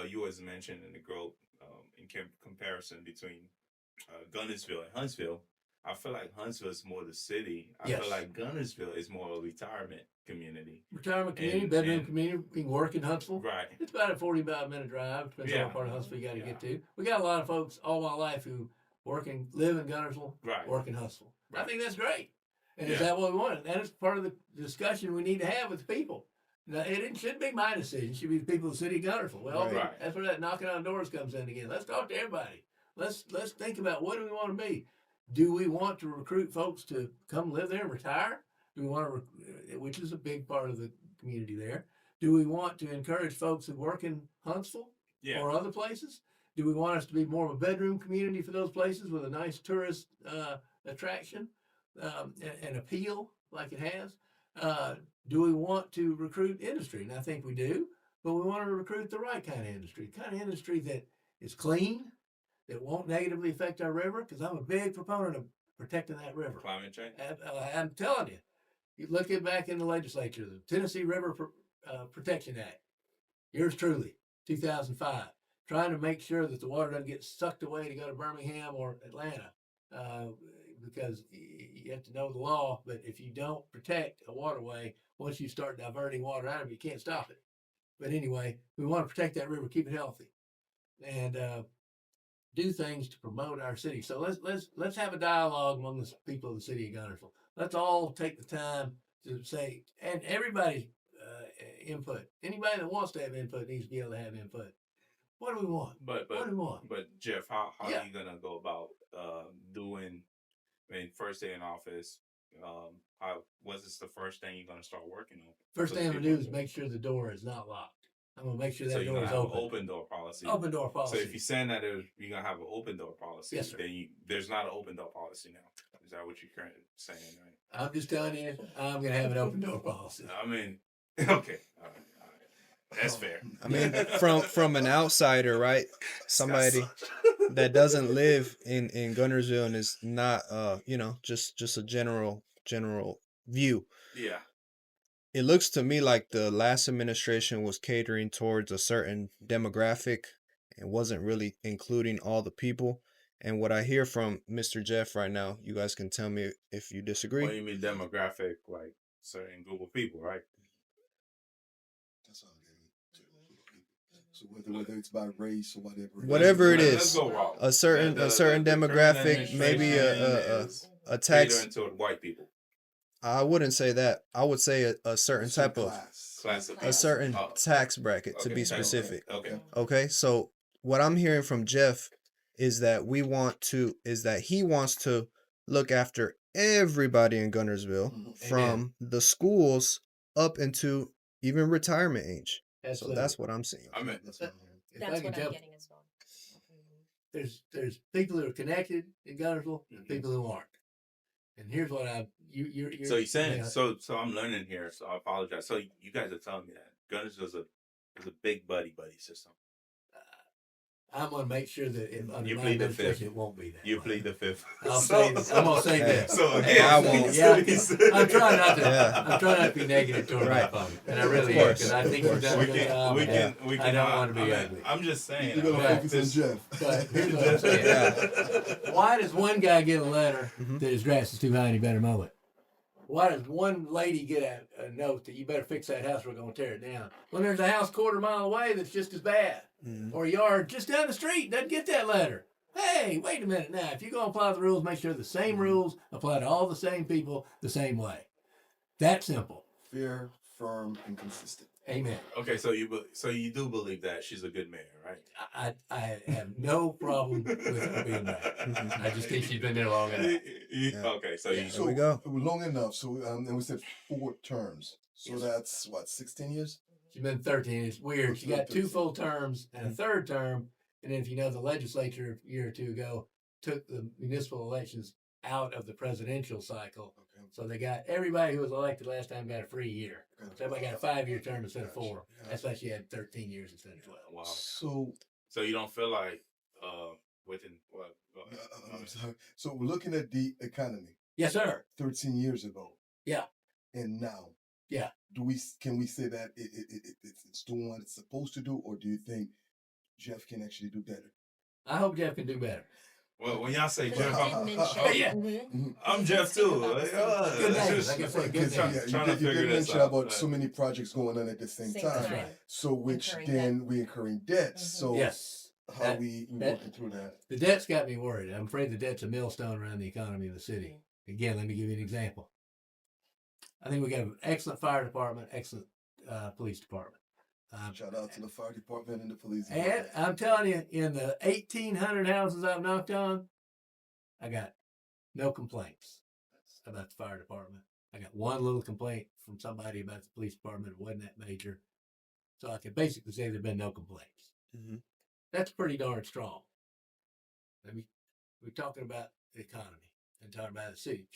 Speaker 4: You was mentioned in the growth in comparison between Guntersville and Huntsville. I feel like Huntsville is more the city. I
Speaker 5: Yes.
Speaker 4: feel like Guntersville is more a retirement community.
Speaker 5: Retirement community, bedroom community. We can work in Huntsville.
Speaker 4: Right.
Speaker 5: It's about a 45-minute drive. Depends on what part of Huntsville you got to get to. We got a lot of folks all my life who live in Guntersville,
Speaker 4: Right.
Speaker 5: work in Huntsville.
Speaker 4: Right.
Speaker 5: I think that's great. And is
Speaker 4: Yeah.
Speaker 5: that what we want? That is part of the discussion we need to have with the people. Now, it shouldn't be my decision. It should be the people of the city of Guntersville. Well,
Speaker 4: Right.
Speaker 5: that's where that knocking on doors comes in again. Let's talk to everybody. Let's think about what do we want to be. Do we want to recruit folks to come live there and retire? Do we want to, which is a big part of the community there. Do we want to encourage folks who work in Huntsville
Speaker 4: Yeah.
Speaker 5: or other places? Do we want us to be more of a bedroom community for those places with a nice tourist attraction and appeal like it has? Do we want to recruit industry? And I think we do, but we want to recruit the right kind of industry, the kind of industry that is clean, that won't negatively affect our river, because I'm a big proponent of protecting that river.
Speaker 4: Climate change.
Speaker 5: I'm telling you, you look at back in the legislature, the Tennessee River Protection Act, yours truly, 2005, trying to make sure that the water doesn't get sucked away to go to Birmingham or Atlanta, because you have to know the law. But if you don't protect a waterway, once you start diverting water out of it, you can't stop it. But anyway, we want to protect that river, keep it healthy, and do things to promote our city. So let's have a dialogue among the people of the city of Guntersville. Let's all take the time to say, and everybody input. Anybody that wants to have input needs to be able to have input. What do we want?
Speaker 4: But
Speaker 5: what do we want?
Speaker 4: But Jeff, how
Speaker 5: Yeah.
Speaker 4: are you gonna go about doing? I mean, first day in office. Was this the first thing you're gonna start working on?
Speaker 5: First
Speaker 4: for
Speaker 5: thing
Speaker 4: the
Speaker 5: I'm gonna do
Speaker 4: people?
Speaker 5: is make sure the door is not locked. I'm gonna make sure
Speaker 4: So
Speaker 5: that
Speaker 4: you're
Speaker 5: door
Speaker 4: gonna
Speaker 5: is
Speaker 4: have
Speaker 5: open.
Speaker 4: an open door policy.
Speaker 5: Open door policy.
Speaker 4: So if you're saying that you're gonna have an open door policy,
Speaker 5: Yes, sir.
Speaker 4: then there's not an open door policy now. Is that what you're currently saying, right?
Speaker 5: I'm just telling you, I'm gonna have an open door policy.
Speaker 4: I mean, okay, all right. That's fair.
Speaker 1: I mean, from an outsider, right? Somebody that doesn't live in Guntersville and is not, just a general view.
Speaker 4: Yeah.
Speaker 1: It looks to me like the last administration was catering towards a certain demographic and wasn't really including all the people. And what I hear from Mr. Jeff right now, you guys can tell me if you disagree.
Speaker 4: What do you mean demographic, like certain group of people, right?
Speaker 3: That's all I get. So whether it's by race or whatever.
Speaker 1: Whatever it
Speaker 4: Let's
Speaker 1: is,
Speaker 4: go raw.
Speaker 1: a certain
Speaker 4: The
Speaker 1: demographic,
Speaker 4: current
Speaker 1: maybe
Speaker 4: administration is
Speaker 1: a tax.
Speaker 4: catering to white people.
Speaker 1: I wouldn't say that. I would say a certain type of
Speaker 4: Class of
Speaker 1: a certain
Speaker 4: Oh,
Speaker 1: tax bracket to
Speaker 4: okay,
Speaker 1: be
Speaker 4: tax
Speaker 1: specific.
Speaker 4: Okay.
Speaker 1: Okay, so what I'm hearing from Jeff is that he wants to look after everybody in Guntersville
Speaker 3: Mhm.
Speaker 1: from the schools up into even retirement age. So that's what I'm seeing.
Speaker 4: I mean,
Speaker 3: That's what I'm hearing.
Speaker 5: If
Speaker 2: That's
Speaker 5: I can
Speaker 2: what I'm
Speaker 5: jump,
Speaker 2: getting as well.
Speaker 5: there's people who are connected in Guntersville and
Speaker 4: Mhm.
Speaker 5: people who aren't. And here's what you're
Speaker 4: so you're saying
Speaker 5: yeah.
Speaker 4: so I'm learning here, so I apologize. So you guys are telling me that Guntersville is a big buddy system.
Speaker 5: I'm gonna make sure that under
Speaker 4: You
Speaker 5: my
Speaker 4: plead the
Speaker 5: administration
Speaker 4: fifth.
Speaker 5: it won't be that.
Speaker 4: You
Speaker 5: way.
Speaker 4: plead the fifth.
Speaker 5: I'm gonna say
Speaker 1: Hey.
Speaker 5: that.
Speaker 4: So
Speaker 1: Hey,
Speaker 4: again,
Speaker 1: I won't.
Speaker 5: Yeah, I'm trying not to.
Speaker 1: Yeah.
Speaker 5: I'm trying not to be negative toward
Speaker 1: Right.
Speaker 5: my opponent, and I really
Speaker 1: Of
Speaker 5: am
Speaker 1: course.
Speaker 5: because I
Speaker 1: Of
Speaker 5: think you've
Speaker 1: course.
Speaker 5: done a
Speaker 4: we
Speaker 5: good
Speaker 4: can
Speaker 5: job.
Speaker 4: we can
Speaker 5: I don't want to be
Speaker 4: I mean,
Speaker 5: ugly.
Speaker 4: I'm just saying.
Speaker 3: You're gonna
Speaker 5: Right.
Speaker 3: focus on
Speaker 4: this-
Speaker 3: Jeff.
Speaker 5: But here's what I'm saying.
Speaker 1: Yeah.
Speaker 5: Why does one guy get a letter
Speaker 1: Mhm.
Speaker 5: that his grass is too high and he better mow it? Why does one lady get a note that you better fix that house or we're going to tear it down? When there's a house quarter mile away that's just as bad,
Speaker 1: Mhm.
Speaker 5: or a yard just down the street doesn't get that letter. Hey, wait a minute now. If you're going to apply the rules, make sure the same rules apply to all the same people the same way. That simple.
Speaker 3: Fair, firm, and consistent.
Speaker 5: Amen.
Speaker 4: Okay, so you do believe that she's a good mayor, right?
Speaker 5: I have no problem with her being back. I just think she's been there long enough.
Speaker 4: Okay, so
Speaker 1: Yeah.
Speaker 4: you
Speaker 1: There we go.
Speaker 3: It was long enough. So and we said 4 terms. So
Speaker 5: Yes.
Speaker 3: that's what, 16 years?
Speaker 5: She's been 13. It's weird. She got 2 full terms and a third term. And then if you know, the legislature a year or two ago took the municipal elections out of the presidential cycle.
Speaker 3: Okay.
Speaker 5: So they got everybody who was elected last time got a free year.
Speaker 3: Okay.
Speaker 5: So everybody got a 5-year term instead of
Speaker 3: Gotcha.
Speaker 5: 4. That's why she had 13 years instead of 12.
Speaker 4: Wow.
Speaker 3: So
Speaker 4: So you don't feel like within what?
Speaker 3: I'm sorry. So we're looking at the economy
Speaker 5: Yes, sir.
Speaker 3: 13 years ago.
Speaker 5: Yeah.
Speaker 3: And now.
Speaker 5: Yeah.
Speaker 3: Can we say that it's doing what it's supposed to do, or do you think Jeff can actually do better?
Speaker 5: I hope Jeff can do better.
Speaker 4: Well, when y'all say
Speaker 2: But
Speaker 4: Jeff,
Speaker 2: you did mention,
Speaker 5: Yeah.
Speaker 2: mhm.
Speaker 4: I'm Jeff too.
Speaker 2: About the
Speaker 4: Like,
Speaker 5: Good name.
Speaker 4: just
Speaker 5: Like I said, good
Speaker 3: Because
Speaker 5: name.
Speaker 4: trying to
Speaker 3: you
Speaker 4: figure
Speaker 3: did
Speaker 4: this
Speaker 3: mention
Speaker 4: out.
Speaker 3: about so many projects going on at the same
Speaker 2: Same
Speaker 3: time.
Speaker 5: That's right.
Speaker 3: So which
Speaker 2: Incurring
Speaker 3: then we incurring debts.
Speaker 2: Mhm.
Speaker 3: So
Speaker 5: Yes.
Speaker 3: how
Speaker 5: That-
Speaker 3: we
Speaker 5: that-
Speaker 3: working through that?
Speaker 5: The debt's got me worried. I'm afraid the debt's a millstone around the economy of the city. Again, let me give you an example. I think we got an excellent fire department, excellent police department.
Speaker 3: Shout out to the fire department and the police
Speaker 5: And
Speaker 3: department.
Speaker 5: I'm telling you, in the 1,800 houses I've knocked on, I got no complaints about the fire department. I got one little complaint from somebody about the police department. It wasn't that major. So I can basically say there've been no complaints.
Speaker 1: Mm-hmm.
Speaker 5: That's pretty darn strong. We're talking about the economy and talking about the city.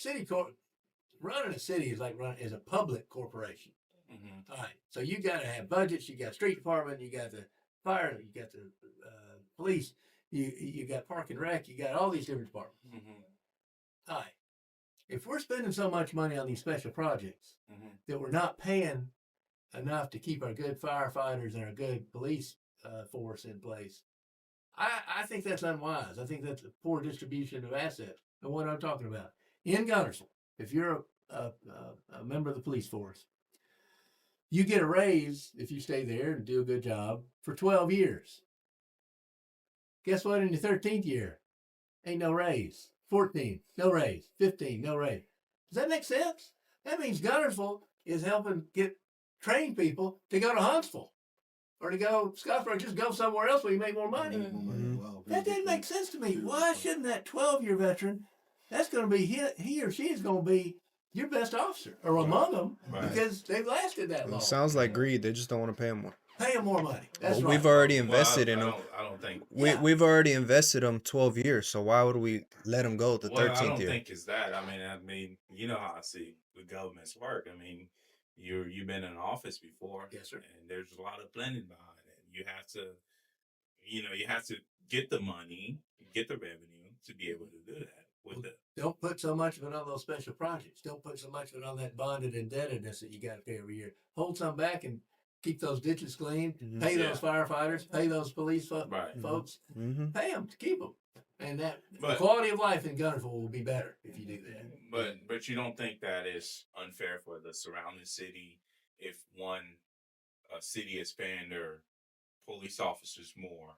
Speaker 5: Running a city is like running is a public corporation.
Speaker 4: Mhm.
Speaker 5: All right. So you got to have budgets. You got street department. You got the fire. You got the police. You got park and rec. You got all these different departments.
Speaker 4: Mhm.
Speaker 5: All right. If we're spending so much money on these special projects
Speaker 4: Mhm.
Speaker 5: that we're not paying enough to keep our good firefighters and our good police force in place, I think that's unwise. I think that's a poor distribution of assets. And what I'm talking about in Guntersville, if you're a member of the police force, you get a raise if you stay there and do a good job for 12 years. Guess what? In your 13th year, ain't no raise. 14, no raise. 15, no raise. Does that make sense? That means Guntersville is helping train people to go to Huntsville or to go Scottsboro, just go somewhere else where you make more money.
Speaker 1: Mhm.
Speaker 3: Wow,
Speaker 5: That didn't make sense to me. Why shouldn't that 12-year veteran, that's going to be he or she is going to be your best officer or among them
Speaker 4: Right.
Speaker 5: because they've lasted that long.
Speaker 1: It sounds like greed. They just don't want to pay them more.
Speaker 5: Pay them more money. That's
Speaker 1: But
Speaker 5: right.
Speaker 1: we've already
Speaker 4: Well,
Speaker 1: invested in
Speaker 4: I
Speaker 1: them.
Speaker 4: I don't think.
Speaker 1: We've already invested them 12 years. So why would we let them go the
Speaker 4: Well,
Speaker 1: 13th
Speaker 4: I don't
Speaker 1: year?
Speaker 4: think it's that. I mean, you know how I see the government's work. I mean, you've been in office before,
Speaker 5: Yes, sir.
Speaker 4: and there's a lot of planning behind it. You have to get the money, get the revenue to be able to do that.
Speaker 5: Don't put so much of it on those special projects. Don't put so much of it on that bonded indebtedness that you got to pay every year. Hold some back and keep those ditches clean.
Speaker 1: Mhm.
Speaker 5: Pay
Speaker 4: Yeah.
Speaker 5: those firefighters. Pay those police
Speaker 4: Right.
Speaker 5: folks.
Speaker 1: Mm-hmm.
Speaker 5: Pay them to keep them. And the
Speaker 4: But-
Speaker 5: quality of life in Guntersville will be better if you do that.
Speaker 4: But you don't think that is unfair for the surrounding city if a city is paying their police officers more,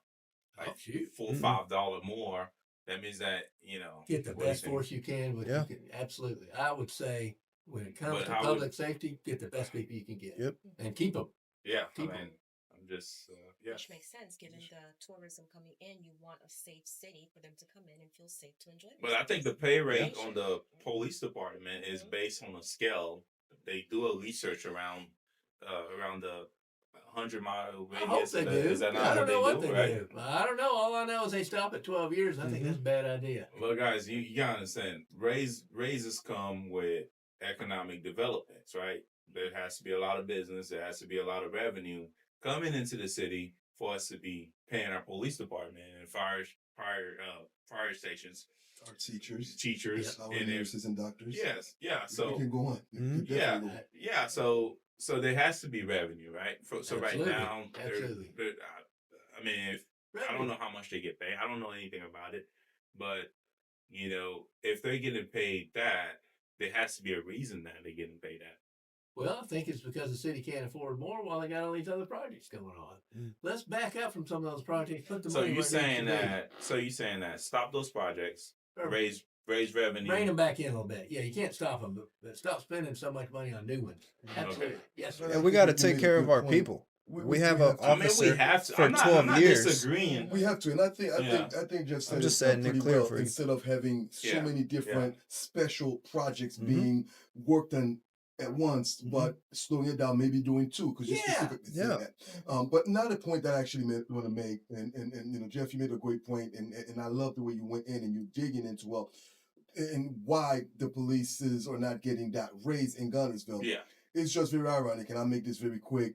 Speaker 4: like
Speaker 5: Oh, shoot.
Speaker 4: $4 $5 more? That means that
Speaker 5: Get the
Speaker 4: what do you
Speaker 5: best
Speaker 4: think?
Speaker 5: force you can.
Speaker 1: Yeah.
Speaker 5: Absolutely. I would say when it comes
Speaker 4: But
Speaker 5: to
Speaker 4: how
Speaker 5: public safety, get the best people you can get.
Speaker 1: Yep.
Speaker 5: And keep them.
Speaker 4: Yeah,
Speaker 5: People.
Speaker 4: I mean, I'm just yeah.
Speaker 2: Which makes sense given the tourism coming in. You want a safe city for them to come in and feel safe to enjoy
Speaker 4: But I think the
Speaker 2: themselves.
Speaker 4: pay rate on the police department is based on a scale. They do a research around the 100-mile
Speaker 5: I hope
Speaker 4: radius.
Speaker 5: they do.
Speaker 4: Is that
Speaker 5: I
Speaker 4: not
Speaker 5: don't know
Speaker 4: what
Speaker 5: what
Speaker 4: they
Speaker 5: they
Speaker 4: do? Right?
Speaker 5: do. I don't know. All I know is they stop at 12 years. I think that's a bad idea.
Speaker 4: Well, guys, you gotta understand. Raises come with economic developments, right? There has to be a lot of business. There has to be a lot of revenue coming into the city for us to be paying our police department and fire stations,
Speaker 3: Our teachers,
Speaker 4: teachers,
Speaker 3: our
Speaker 4: and
Speaker 3: nurses and doctors.
Speaker 4: yes, yeah.
Speaker 3: we
Speaker 4: So
Speaker 3: can go on. We can
Speaker 4: yeah,
Speaker 3: definitely go on.
Speaker 4: yeah. So there has to be revenue, right? So right
Speaker 5: Absolutely.
Speaker 4: now,
Speaker 5: Absolutely.
Speaker 4: I mean, if I don't know how much they get paid. I don't know anything about it, but if they're getting paid that, there has to be a reason that they're getting paid that.
Speaker 5: Well, I think it's because the city can't afford more while they got all these other projects going on.
Speaker 1: Mm.
Speaker 5: Let's back up from some of those projects. Put the
Speaker 4: So
Speaker 5: money
Speaker 4: you're
Speaker 5: where it needs
Speaker 4: saying
Speaker 5: to be.
Speaker 4: that? So you're saying that stop those projects,
Speaker 5: Or
Speaker 4: raise revenue.
Speaker 5: rein them back in a little bit. Yeah, you can't stop them, but stop spending so much money on new ones. Absolutely. Yes, sir.
Speaker 1: And we got to take care of our people. We have an
Speaker 4: I mean, we
Speaker 1: officer
Speaker 4: have to.
Speaker 1: for
Speaker 4: I'm
Speaker 1: 12
Speaker 4: not
Speaker 1: years.
Speaker 4: disagreeing.
Speaker 3: We have to, and I think
Speaker 4: Yeah.
Speaker 3: just
Speaker 1: I'm
Speaker 3: said
Speaker 1: just
Speaker 3: it
Speaker 1: setting it
Speaker 3: pretty
Speaker 1: clear
Speaker 3: well.
Speaker 1: for you.
Speaker 3: Instead of having so
Speaker 4: Yeah.
Speaker 3: many different special projects
Speaker 1: Mhm.
Speaker 3: being worked on at once, but slowing it down, maybe doing two, because you
Speaker 5: Yeah.
Speaker 3: specifically said
Speaker 1: Yeah.
Speaker 3: that. But another point that I actually want to make, and Jeff, you made a great point, and I love the way you went in and you digging into and why the polices are not getting that raise in Guntersville.
Speaker 4: Yeah.
Speaker 3: It's just very ironic, and I'll make this very quick.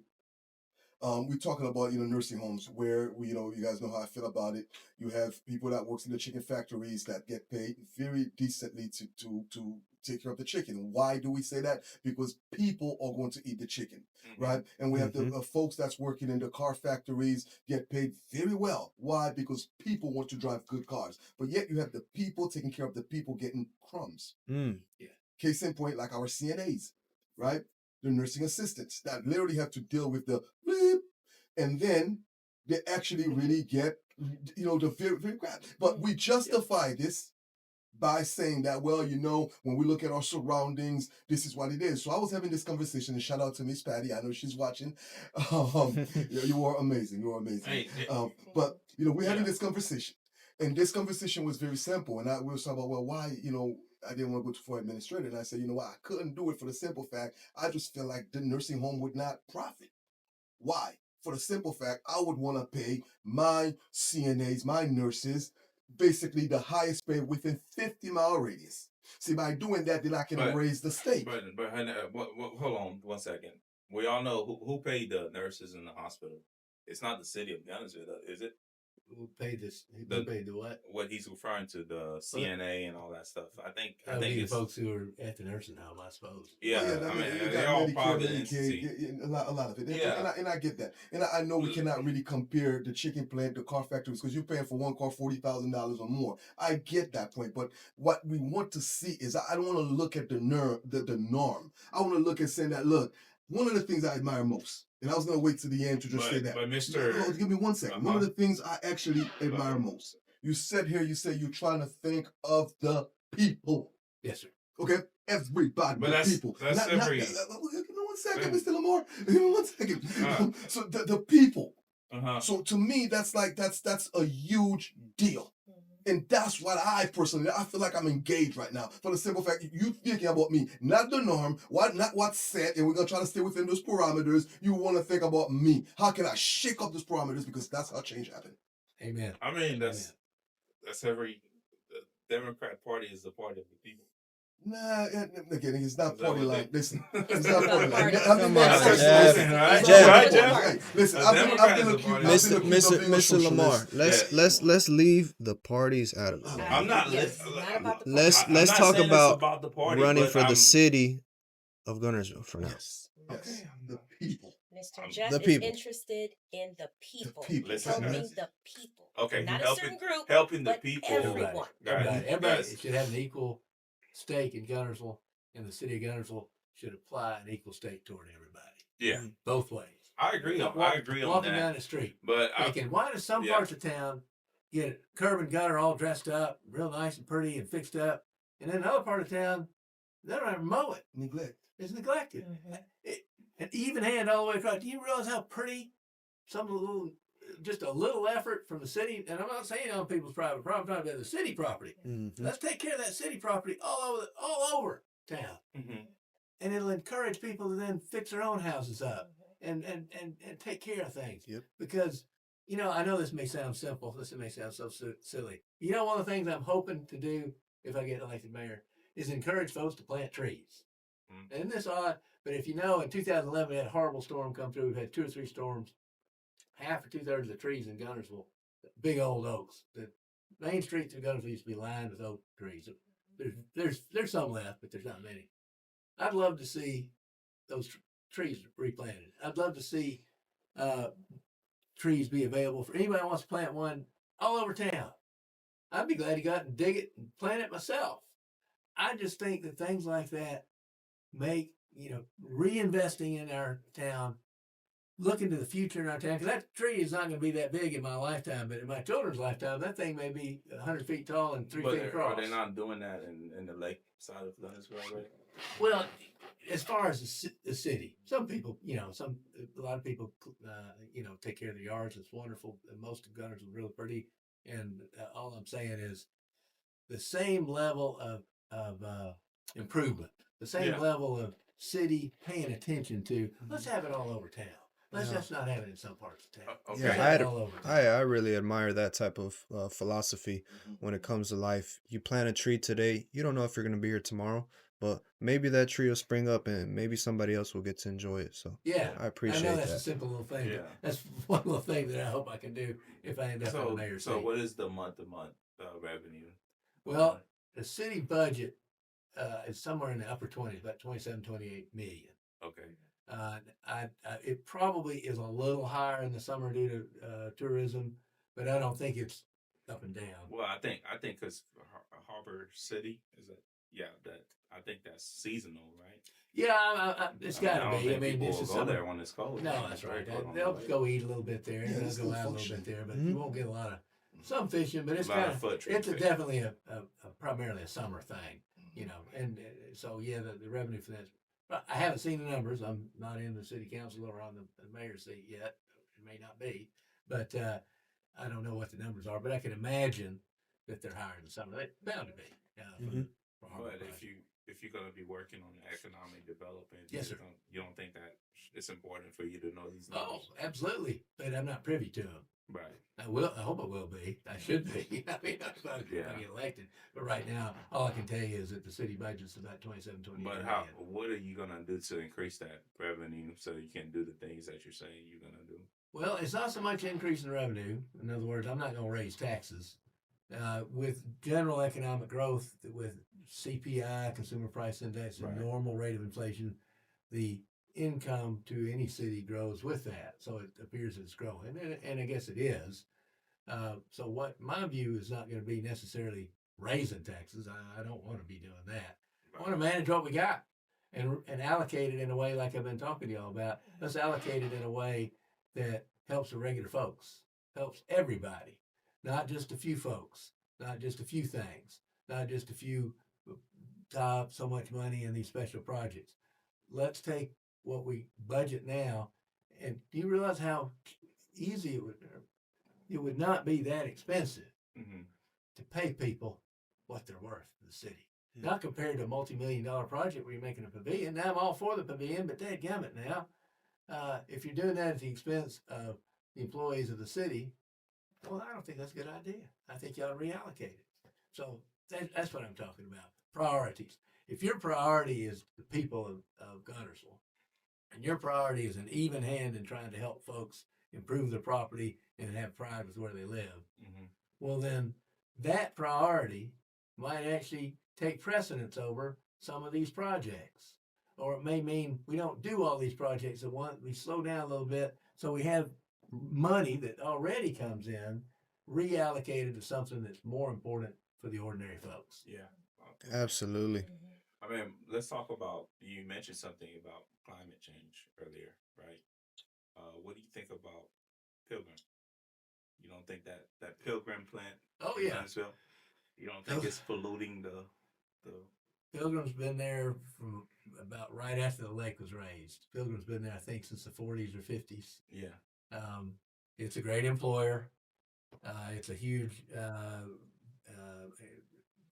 Speaker 3: We're talking about nursing homes where you guys know how I feel about it. You have people that works in the chicken factories that get paid very decently to take care of the chicken. Why do we say that? Because people are going to eat the chicken, right? And we have the folks that's working in the car factories get paid very well. Why? Because people want to drive good cars, but yet you have the people taking care of the people getting crumbs.
Speaker 1: Mm.
Speaker 5: Yeah.
Speaker 3: Case in point, like our CNAs, right? The nursing assistants that literally have to deal with the bleep, and then they actually really get, the very, very crap. But we justify this by saying that, well, when we look at our surroundings, this is what it is. So I was having this conversation, and shout out to Miss Patty. I know she's watching. You are amazing. You are amazing.
Speaker 4: Hey,
Speaker 3: But we're having this conversation, and this conversation was very simple. And we were talking about, well, why, I didn't want to go for administrator. And I said, what, I couldn't do it for the simple fact, I just feel like the nursing home would not profit. Why? For the simple fact, I would want to pay my CNAs, my nurses, basically the highest pay within 50-mile radius. See, by doing that, then I can raise the stake.
Speaker 4: But hold on 1 second. We all know who paid the nurses in the hospital. It's not the city of Guntersville, is it?
Speaker 5: Who paid this? Who paid the what?
Speaker 4: What he's referring to, the CNA and all that stuff. I think
Speaker 5: it's
Speaker 4: it's
Speaker 5: folks who are at the nursing home, I suppose.
Speaker 4: Yeah,
Speaker 3: I mean,
Speaker 4: they're all
Speaker 3: Medicare,
Speaker 4: private
Speaker 3: Medicaid,
Speaker 4: entities.
Speaker 3: a lot of it.
Speaker 4: Yeah.
Speaker 3: And I get that. And I know we cannot really compare the chicken plant, the car factories, because you're paying for one car $40,000 or more. I get that point. But what we want to see is, I don't want to look at the norm. I want to look at saying that, look, one of the things I admire most, and I was going to wait to the end to just say that.
Speaker 4: But Mr.
Speaker 3: No, give me 1 second. One of the things I actually admire most, you said here, you say you're trying to think of the people.
Speaker 5: Yes, sir.
Speaker 3: Okay? Everybody,
Speaker 4: But
Speaker 3: the people.
Speaker 4: That's
Speaker 3: Give me 1 second, Mr. Lamar. Give me 1 second. So the people. So to me, that's a huge deal. And that's what I feel like I'm engaged right now. For the simple fact, you thinking about me, not the norm, not what's set, and we're going to try to stay within those parameters. You want to think about me. How can I shake up those parameters? Because that's how change happens.
Speaker 5: Amen.
Speaker 4: I mean, that's every, the Democrat Party is the party of the people.
Speaker 3: Nah, again, it's not party line. Listen,
Speaker 2: It's
Speaker 3: it's not party line.
Speaker 1: Come on,
Speaker 3: Jeff.
Speaker 1: Jeff.
Speaker 3: Listen, I've been accused of being a
Speaker 1: Mr. Lamar,
Speaker 3: socialist.
Speaker 1: let's leave the parties out of it.
Speaker 4: I'm not.
Speaker 2: Not about the
Speaker 1: Let's
Speaker 2: party.
Speaker 1: let's
Speaker 4: I'm not
Speaker 1: talk
Speaker 4: saying it's
Speaker 1: about
Speaker 4: the party,
Speaker 1: running
Speaker 4: but
Speaker 1: for
Speaker 4: I'm-
Speaker 1: the city of Guntersville for now.
Speaker 3: Yes, the people.
Speaker 2: Mr. Jeff
Speaker 1: The
Speaker 2: is
Speaker 1: people.
Speaker 2: interested in the people.
Speaker 3: people.
Speaker 4: Listen,
Speaker 2: Helping
Speaker 3: guys.
Speaker 2: the people.
Speaker 4: Okay,
Speaker 2: Not a
Speaker 4: helping-
Speaker 2: certain group,
Speaker 4: helping the
Speaker 2: but
Speaker 4: people.
Speaker 2: everyone.
Speaker 5: Everybody should have an equal stake in Guntersville, and the city of Guntersville should apply an equal stake toward everybody.
Speaker 4: Yeah,
Speaker 5: Both ways.
Speaker 4: I agree on. I agree on
Speaker 5: Walking
Speaker 4: that.
Speaker 5: down the street.
Speaker 4: But
Speaker 5: Thinking, why do some
Speaker 4: yeah.
Speaker 5: parts of town get curb and gutter all dressed up, real nice and pretty and fixed up, and then another part of town, they don't ever mow it.
Speaker 3: Neglect.
Speaker 5: It's neglected. An even hand all the way across. Do you realize how pretty just a little effort from the city, and I'm not saying on people's private property, I'm talking about the city property.
Speaker 1: Mm-hmm.
Speaker 5: Let's take care of that city property all over town. And it'll encourage people to then fix their own houses up and take care of things.
Speaker 1: Yep.
Speaker 5: Because, I know this may sound simple. This may sound so silly. One of the things I'm hoping to do if I get elected mayor is encourage folks to plant trees. Isn't this odd? But if in 2011 we had a horrible storm come through. We've had 2 or 3 storms. Half or 2/3 of the trees in Guntersville, big old oaks. The main streets of Guntersville used to be lined with oak trees. There's some left, but there's not many. I'd love to see those trees replanted. I'd love to see trees be available for anybody who wants to plant one all over town. I'd be glad to go out and dig it and plant it myself. I just think that things like that make, reinvesting in our town, looking to the future in our town, because that tree is not going to be that big in my lifetime, but in my children's lifetime, that thing may be 100 feet tall and 3 feet across.
Speaker 4: Are they not doing that in the lake side of Guntersville already?
Speaker 5: Well, as far as the city, some people, a lot of people, take care of their yards. It's wonderful. Most of Guntersville is really pretty. And all I'm saying is the same level of improvement, the same level of city paying attention to, let's have it all over town. Let's
Speaker 1: Yeah.
Speaker 5: just not have it in some parts of town.
Speaker 4: Okay.
Speaker 1: Yeah,
Speaker 5: Let's
Speaker 1: I
Speaker 5: have
Speaker 1: had
Speaker 5: it all over
Speaker 1: I
Speaker 5: town.
Speaker 1: I really admire that type of philosophy
Speaker 3: Mhm.
Speaker 1: when it comes to life. You plant a tree today, you don't know if you're gonna be here tomorrow, but maybe that tree will spring up and maybe somebody else will get to enjoy it. So
Speaker 5: Yeah,
Speaker 1: I
Speaker 5: I know
Speaker 1: appreciate
Speaker 5: that's a
Speaker 1: that.
Speaker 5: simple little thing, but
Speaker 4: Yeah.
Speaker 5: that's one little thing that I hope I can do if I end up in the
Speaker 4: So
Speaker 5: mayor's
Speaker 4: so
Speaker 5: seat.
Speaker 4: what is the month-to-month revenue?
Speaker 5: Well, the city budget is somewhere in the upper 20s, about 27, 28 million.
Speaker 4: Okay.
Speaker 5: It probably is a little higher in the summer due to tourism, but I don't think it's up and down.
Speaker 4: Well, I think because Harbor City is it? Yeah, that I think that's seasonal, right?
Speaker 5: Yeah, it's
Speaker 4: I mean,
Speaker 5: got
Speaker 4: I
Speaker 5: to
Speaker 4: don't
Speaker 5: be. I
Speaker 4: think
Speaker 5: mean,
Speaker 4: people
Speaker 5: this
Speaker 4: will
Speaker 5: is
Speaker 4: go
Speaker 5: summer.
Speaker 4: there when it's cold.
Speaker 5: No,
Speaker 4: I mean,
Speaker 5: that's
Speaker 4: it's very
Speaker 5: right.
Speaker 4: cold on the
Speaker 5: They'll
Speaker 4: lake.
Speaker 5: go eat a little bit there,
Speaker 3: Yeah,
Speaker 5: and
Speaker 3: there's
Speaker 5: they'll go
Speaker 3: still
Speaker 5: out a little
Speaker 3: function.
Speaker 5: bit there, but
Speaker 1: Mhm.
Speaker 5: you won't get a lot of some fishing. But it's
Speaker 4: A lot
Speaker 5: kind
Speaker 4: of
Speaker 5: of
Speaker 4: foot tree
Speaker 5: it's
Speaker 4: fishing.
Speaker 5: definitely a primarily a summer thing, you know. And so yeah, the revenue for that. But I haven't seen the numbers. I'm not in the city council or on the mayor's seat yet. It may not be, but I don't know what the numbers are. But I can imagine that they're higher in the summer. They're bound to be.
Speaker 1: Mhm.
Speaker 5: For Harbor
Speaker 4: But
Speaker 5: Project.
Speaker 4: if you're gonna be working on economic development,
Speaker 5: Yes, sir.
Speaker 4: you don't think that it's important for you to know these
Speaker 5: Oh,
Speaker 4: numbers?
Speaker 5: absolutely. But I'm not privy to them.
Speaker 4: Right.
Speaker 5: I will. I hope I will be. I should be. I mean, if I
Speaker 4: Yeah.
Speaker 5: get elected. But right now, all I can tell you is that the city budget's about 27, 28
Speaker 4: But
Speaker 5: million.
Speaker 4: what are you gonna do to increase that revenue so you can do the things that you're saying you're gonna do?
Speaker 5: Well, it's not so much increase in revenue. In other words, I'm not going to raise taxes. With general economic growth, with CPI, Consumer Price Index, and
Speaker 4: Right.
Speaker 5: normal rate of inflation, the income to any city grows with that. So it appears it's growing, and I guess it is. So what my view is not going to be necessarily raising taxes. I don't want to be doing that. I want to manage what we got and allocate it in a way like I've been talking to y'all about. Let's allocate it in a way that helps the regular folks, helps everybody, not just a few folks, not just a few things, not just a few top so much money in these special projects. Let's take what we budget now, and do you realize how easy it would not be that expensive
Speaker 4: Mm-hmm.
Speaker 5: to pay people what they're worth in the city.
Speaker 1: Yeah.
Speaker 5: Not compared to a multi-million-dollar project where you're making a pavilion. Now I'm all for the pavilion, but dadgummit now, if you're doing that at the expense of the employees of the city, well, I don't think that's a good idea. I think you ought to reallocate it. So that's what I'm talking about. Priorities. If your priority is the people of Guntersville, and your priority is an even hand in trying to help folks improve their property and have pride with where they live,
Speaker 4: Mm-hmm.
Speaker 5: well, then that priority might actually take precedence over some of these projects. Or it may mean we don't do all these projects at once. We slow down a little bit so we have money that already comes in reallocated to something that's more important for the ordinary folks.
Speaker 4: Yeah.
Speaker 1: Absolutely.
Speaker 2: Mhm.
Speaker 4: I mean, let's talk about. You mentioned something about climate change earlier, right? What do you think about Pilgrim? You don't think that Pilgrim plant
Speaker 5: Oh,
Speaker 4: in
Speaker 5: yeah.
Speaker 4: Huntsville, you don't think it's polluting the
Speaker 5: Pilgrim's been there from about right after the lake was raised. Pilgrim's been there, I think, since the 40s or 50s.
Speaker 4: yeah.
Speaker 5: It's a great employer. It's a huge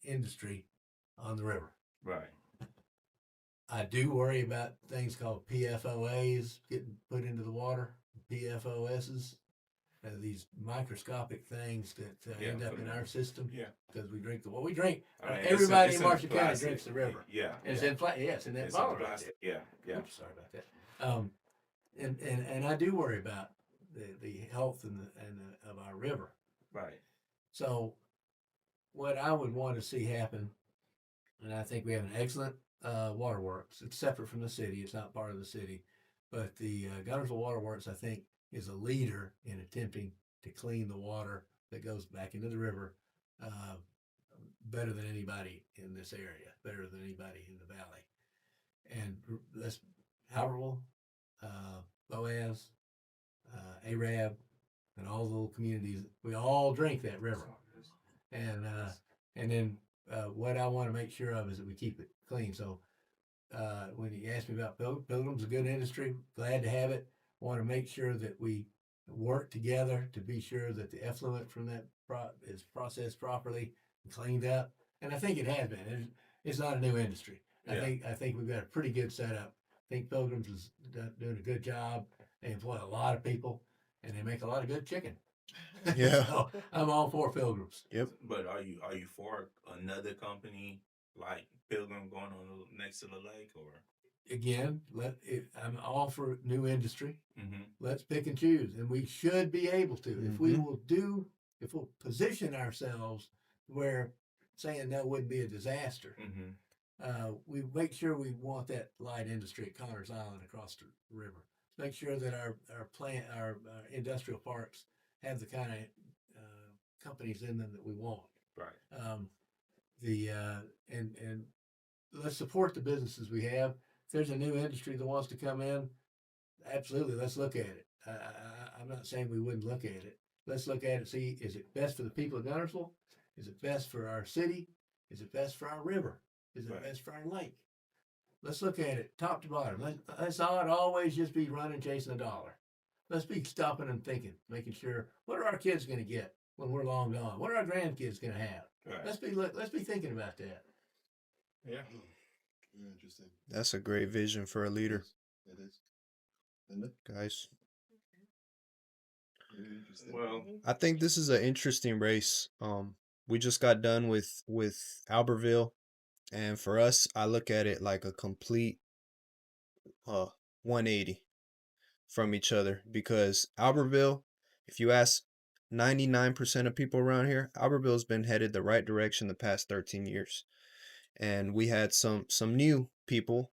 Speaker 5: industry on the river.
Speaker 4: Right.
Speaker 5: I do worry about things called PFOAs getting put into the water, PFOSs, these microscopic things that
Speaker 4: Yeah,
Speaker 5: end up in our system
Speaker 4: Yeah.
Speaker 5: because we drink the water. We drink.
Speaker 4: I mean,
Speaker 5: Everybody
Speaker 4: it's
Speaker 5: in
Speaker 4: in
Speaker 5: Marshall County
Speaker 4: plastic.
Speaker 5: drinks the river.
Speaker 4: Yeah.
Speaker 5: And it's
Speaker 4: yeah.
Speaker 5: in plastic. Yeah, it's in that
Speaker 4: It's in
Speaker 5: bottle right
Speaker 4: plastic.
Speaker 5: there.
Speaker 4: Yeah. Yeah.
Speaker 5: Oops, sorry about that. And I do worry about the health of our river.
Speaker 4: Right.
Speaker 5: So what I would want to see happen, and I think we have an excellent waterworks. It's separate from the city. It's not part of the city, but the Guntersville Waterworks, I think, is a leader in attempting to clean the water that goes back into the river better than anybody in this area, better than anybody in the valley. And let's Howardville, Boaz, Arab, and all the little communities. We all drink that river, and then what I want to make sure of is that we keep it clean. So when you ask me about Pilgrim's a good industry, glad to have it. Want to make sure that we work together to be sure that the effluent from that is processed properly and cleaned up. And I think it has been. It's not a new industry.
Speaker 4: Yeah.
Speaker 5: I think we've got a pretty good setup. I think Pilgrim's is doing a good job. They employ a lot of people, and they make a lot of good chicken.
Speaker 1: Yeah.
Speaker 5: So I'm all for Pilgrims.
Speaker 1: Yep.
Speaker 4: But are you for another company like Pilgrim going on next to the lake or?
Speaker 5: Again, I'm all for new industry.
Speaker 4: Mm-hmm.
Speaker 5: Let's pick and choose, and we should be able to.
Speaker 1: Mhm.
Speaker 5: If we'll position ourselves where saying no wouldn't be a disaster.
Speaker 4: Mm-hmm.
Speaker 5: We make sure we want that light industry at Connors Island across the river. Make sure that our industrial parks have the kind of companies in them that we want.
Speaker 4: Right.
Speaker 5: And let's support the businesses we have. If there's a new industry that wants to come in, absolutely, let's look at it. I'm not saying we wouldn't look at it. Let's look at it and see, is it best for the people of Guntersville? Is it best for our city? Is it best for our river? Is it
Speaker 4: Right.
Speaker 5: best for our lake? Let's look at it top to bottom. Let's not always just be running chasing a dollar. Let's be stopping and thinking, making sure, what are our kids going to get when we're long gone? What are our grandkids going to have?
Speaker 4: Right.
Speaker 5: Let's be thinking about that.
Speaker 4: Yeah.
Speaker 3: Very interesting.
Speaker 1: That's a great vision for a leader,
Speaker 3: It is. Isn't it?
Speaker 1: guys.
Speaker 3: Very interesting.
Speaker 4: Well,
Speaker 1: I think this is an interesting race. We just got done with Albertville, and for us, I look at it like a complete 180 from each other because Albertville, if you ask 99% of people around here, Albertville's been headed the right direction the past 13 years. And we had some new people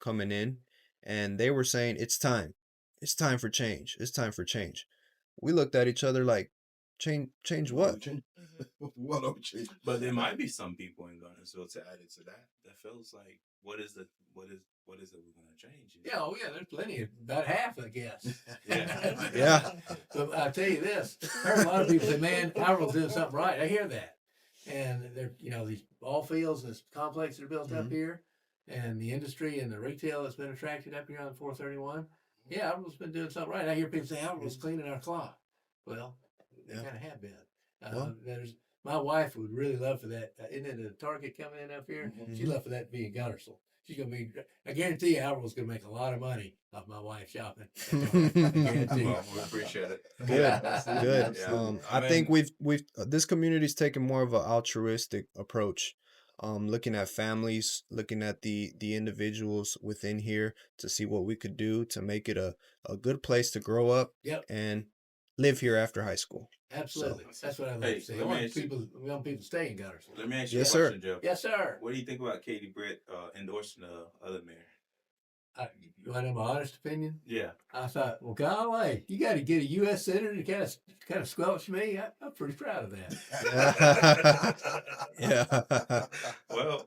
Speaker 1: coming in, and they were saying it's time. It's time for change. It's time for change. We looked at each other like, change
Speaker 3: What are we
Speaker 1: what?
Speaker 3: changing?
Speaker 2: Mm-hmm.
Speaker 3: What are we changing?
Speaker 4: but there might be some people in Guntersville to add it to that. That feels like what is it we're gonna change? You know?
Speaker 5: Yeah, oh yeah, there's plenty. About half, I guess.
Speaker 4: Yeah.
Speaker 1: Yeah.
Speaker 5: But I'll tell you this: I heard a lot of people say, "Man, Albertville's doing something right." I hear that, and they're these ball fields and this complex that are built up
Speaker 1: Mhm.
Speaker 5: here, and the industry and the retail that's been attracted up here on 431. Yeah, Albertville's been doing something right. I hear people say Albertville's cleaning our clock. Well, they
Speaker 1: Yeah.
Speaker 5: kind of have been.
Speaker 1: Well.
Speaker 5: There's my wife would really love for that. Isn't it a Target coming in up here? She'd
Speaker 1: Mhm.
Speaker 5: love for that to be in Guntersville. She's gonna be. I guarantee you, Albertville's gonna make a lot of money off my wife shopping. I guarantee.
Speaker 4: Well, we appreciate it.
Speaker 1: Good,
Speaker 3: Absolutely,
Speaker 1: good.
Speaker 3: absolutely.
Speaker 1: I think we've this community's taken more of an altruistic approach, looking at families, looking at the individuals within here to see what we could do to make it a good place to grow up
Speaker 5: Yep,
Speaker 1: and live here after high school.
Speaker 5: absolutely. That's what I love
Speaker 4: Hey,
Speaker 5: to see. I
Speaker 4: let me
Speaker 5: want
Speaker 4: ask you-
Speaker 5: people. We want people to stay in Guntersville.
Speaker 4: Let me ask you
Speaker 1: Yes,
Speaker 4: a
Speaker 1: sir.
Speaker 4: question, Jeff.
Speaker 5: Yes, sir.
Speaker 4: What do you think about Katie Britt endorsing the other mayor?
Speaker 5: You want to know my honest opinion?
Speaker 4: Yeah.
Speaker 5: I thought, well, golly, you got to get a U.S. senator to kind of squelch me. I'm pretty proud of that.
Speaker 1: Yeah.
Speaker 4: Well,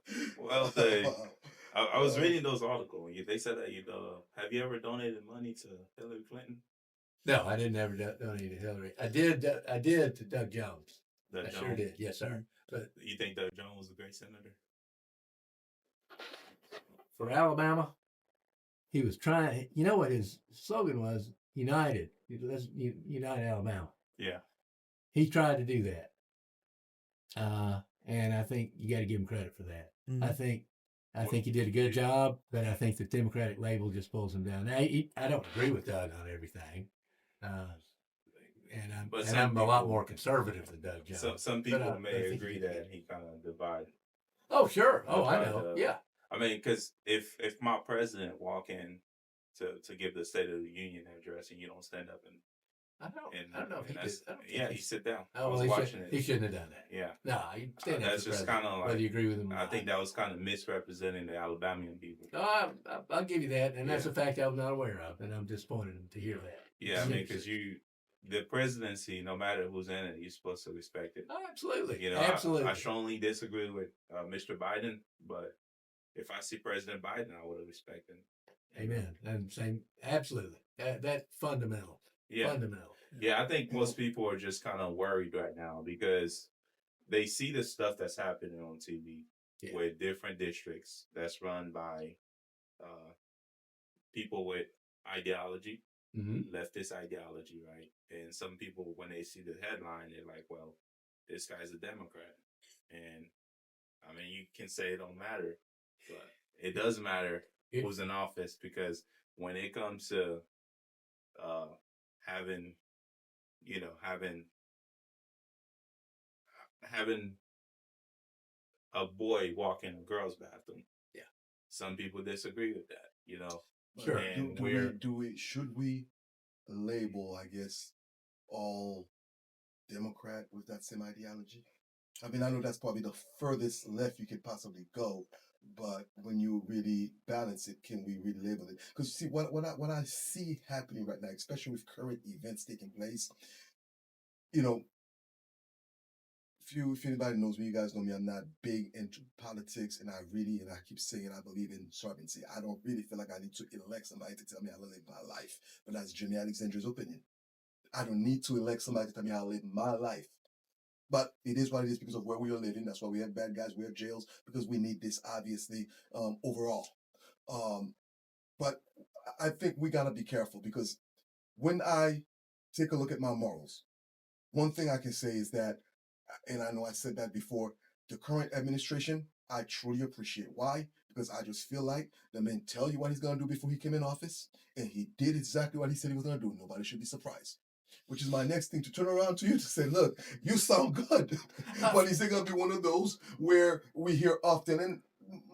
Speaker 4: I was reading those articles. They said that have you ever donated money to Hillary Clinton?
Speaker 5: No, I didn't ever donate to Hillary. I did to Doug Jones.
Speaker 4: Doug
Speaker 5: I
Speaker 4: Jones?
Speaker 5: sure did. Yes, sir. But
Speaker 4: You think Doug Jones was a great senator?
Speaker 5: for Alabama, he was trying. You know what his slogan was? United. Let's unite Alabama.
Speaker 4: Yeah.
Speaker 5: He tried to do that, and I think you got to give him credit for that.
Speaker 1: Mhm.
Speaker 5: I think he did a good job, but I think the Democratic label just pulls him down. Now, I don't agree with Doug on everything,
Speaker 4: But
Speaker 5: and
Speaker 4: some
Speaker 5: I'm a lot
Speaker 4: people-
Speaker 5: more conservative than Doug Jones.
Speaker 4: Some
Speaker 5: But,
Speaker 4: people
Speaker 5: but I
Speaker 4: may
Speaker 5: think
Speaker 4: agree
Speaker 5: he
Speaker 4: that
Speaker 5: did.
Speaker 4: he kind of divided.
Speaker 5: Oh, sure. Oh, I
Speaker 4: Divided,
Speaker 5: know. Yeah.
Speaker 4: I mean, because if my president walk in to give the State of the Union address and you don't stand up and
Speaker 5: I don't know if he did.
Speaker 4: that's-
Speaker 5: I don't think
Speaker 4: yeah,
Speaker 5: he-
Speaker 4: you sit down. I
Speaker 5: Oh,
Speaker 4: was
Speaker 5: well,
Speaker 4: watching
Speaker 5: he
Speaker 4: it.
Speaker 5: shouldn't have done that.
Speaker 4: Yeah.
Speaker 5: No, you stand up
Speaker 4: That's
Speaker 5: for
Speaker 4: just
Speaker 5: president,
Speaker 4: kind of
Speaker 5: whether
Speaker 4: like
Speaker 5: you agree with him or
Speaker 4: I
Speaker 5: not.
Speaker 4: think that was kind of misrepresenting the Alabamian people.
Speaker 5: No, I'll give you that, and that's
Speaker 4: Yeah.
Speaker 5: a fact I was not aware of, and I'm disappointed to hear that.
Speaker 4: Yeah, I mean,
Speaker 5: Seriously.
Speaker 4: because the presidency, no matter who's in it, you're supposed to respect it.
Speaker 5: Oh, absolutely.
Speaker 4: You know,
Speaker 5: Absolutely.
Speaker 4: I strongly disagree with Mr. Biden, but if I see President Biden, I would respect him.
Speaker 5: Amen. And same, absolutely. That fundamental.
Speaker 4: Yeah.
Speaker 5: Fundamental.
Speaker 4: Yeah, I think most people are just kind of worried right now because they see the stuff that's happening on TV
Speaker 5: Yeah.
Speaker 4: with different districts that's run by people with ideology,
Speaker 5: Mm-hmm.
Speaker 4: leftist ideology, right? And some people, when they see the headline, they're like, well, this guy's a Democrat. And I mean, you can say it don't matter, but it does matter who's in office because when it comes to having, you know, having a boy walk in a girl's bathroom.
Speaker 5: Yeah.
Speaker 4: Some people disagree with that, you know.
Speaker 5: Sure.
Speaker 4: And
Speaker 3: Should we label, I guess, all Democrat with that same ideology? I mean, I know that's probably the furthest left you could possibly go, but when you really balance it, can we really label it? Because see, what I see happening right now, especially with current events taking place, you know, if anybody knows me, you guys know me, I'm not big into politics, and I keep saying I believe in sovereignty. I don't really feel like I need to elect somebody to tell me how to live my life, but that's Jimmy Alexander's opinion. I don't need to elect somebody to tell me how to live my life. But it is what it is because of where we are living. That's why we have bad guys, we have jails, because we need this, obviously, overall. But I think we got to be careful, because when I take a look at my morals, one thing I can say is that, and I know I said that before, the current administration, I truly appreciate. Why? Because I just feel like the man tell you what he's going to do before he came in office, and he did exactly what he said he was going to do. Nobody should be surprised. Which is my next thing, to turn around to you to say, look, you sound good. But is it going to be one of those where we hear often, and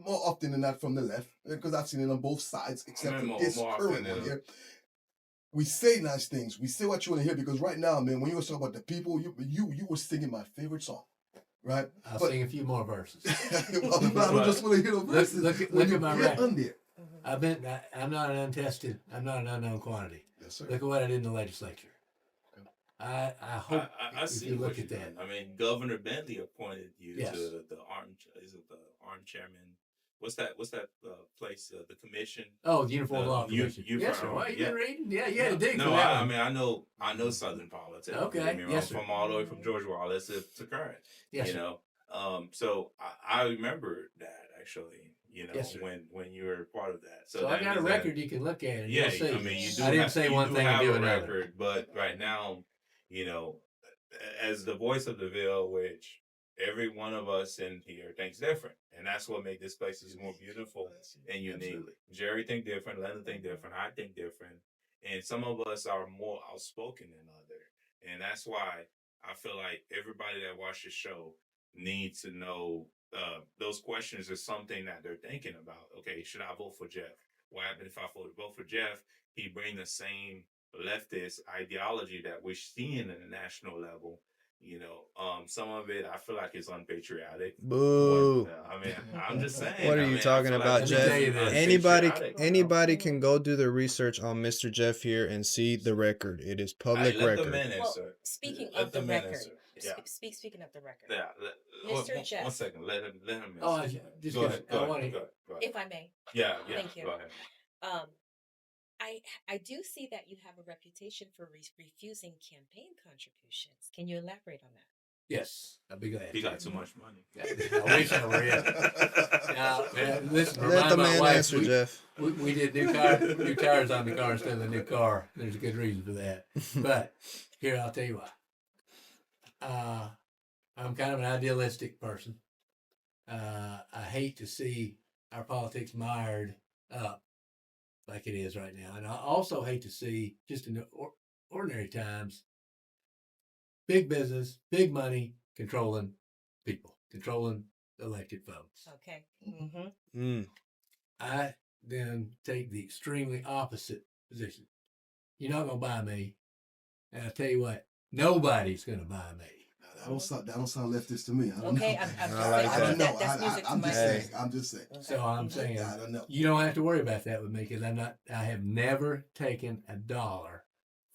Speaker 3: more often than not from the left, because I've seen it on both sides, except for this current one here. We say nice things. We say what you want to hear, because right now, man, when you were talking about the people, you were singing my favorite song, right?
Speaker 5: I'll sing a few more verses.
Speaker 3: I don't just want to hear the verses.
Speaker 5: Look at my record.
Speaker 3: There.
Speaker 5: I'm not an untested. I'm not an unknown quantity.
Speaker 3: Yes, sir.
Speaker 5: Look at what I did in the legislature. I hope
Speaker 4: I
Speaker 5: if
Speaker 4: see
Speaker 5: you look
Speaker 4: what
Speaker 5: at
Speaker 4: you're
Speaker 5: that.
Speaker 4: doing. I mean, Governor Bentley appointed you
Speaker 5: Yes.
Speaker 4: to the arm chairman? What's that place? The commission?
Speaker 5: Oh, the Uniform Law Commission. Yes, sir. Well, you've been reading? Yeah, you had to dig for that.
Speaker 4: I mean, I know Southern politics.
Speaker 5: Okay. Yes, sir.
Speaker 4: From all the way from George Wallace to current.
Speaker 5: Yes,
Speaker 4: you
Speaker 5: sir.
Speaker 4: know. So I remember that, actually. You know,
Speaker 5: Yes, sir.
Speaker 4: when you were part of that.
Speaker 5: So I got a record you can look at, and you'll see.
Speaker 4: I mean, you do.
Speaker 5: I didn't say one thing and do another.
Speaker 4: Record, but right now, you know, as the voice of the Ville, which every one of us in here thinks different, and that's what made this place is more beautiful and unique.
Speaker 5: Absolutely.
Speaker 4: Jerry think different, Leonard think different, I think different, and some of us are more outspoken than other, and that's why I feel like everybody that watched the show needs to know those questions is something that they're thinking about. Okay, should I vote for Jeff? What happens if I vote for Jeff? He bring the same leftist ideology that we're seeing in the national level. You know, some of it I feel like is unpatriotic.
Speaker 1: Boo.
Speaker 4: I mean, I'm just saying.
Speaker 1: What are you talking about, Jeff? Anybody can go do the research on Mr. Jeff here and see the record. It is public record.
Speaker 2: Well, speaking of the record, speaking of the record,
Speaker 4: Yeah.
Speaker 2: Mr. Jeff.
Speaker 4: 1 second. Let him.
Speaker 5: Oh, just
Speaker 4: go ahead. Go ahead.
Speaker 2: If I may.
Speaker 4: Yeah.
Speaker 2: Thank you.
Speaker 4: Go ahead.
Speaker 2: I do see that you have a reputation for refusing campaign contributions. Can you elaborate on that?
Speaker 5: Yes, I'll be glad.
Speaker 4: He got too much money.
Speaker 5: I wish I were in. Now, listen,
Speaker 1: Let the man
Speaker 5: wife,
Speaker 1: answer, Jeff.
Speaker 5: We did new tires on the car instead of the new car. There's a good reason for that. But here, I'll tell you why. I'm kind of an idealistic person. I hate to see our politics mired up like it is right now. And I also hate to see, just in the ordinary times, big business, big money controlling people, controlling elected folks.
Speaker 2: Okay.
Speaker 5: I then take the extremely opposite position. You're not going to buy me. And I tell you what, nobody's going to buy me.
Speaker 3: That don't sound leftist to me. I don't
Speaker 2: Okay,
Speaker 3: know.
Speaker 1: I don't
Speaker 3: know.
Speaker 2: That's music to
Speaker 3: I'm
Speaker 2: my
Speaker 3: just
Speaker 2: ears.
Speaker 3: saying. I'm just saying.
Speaker 5: So I'm saying,
Speaker 3: I don't know.
Speaker 5: you don't have to worry about that with me, because I have never taken $1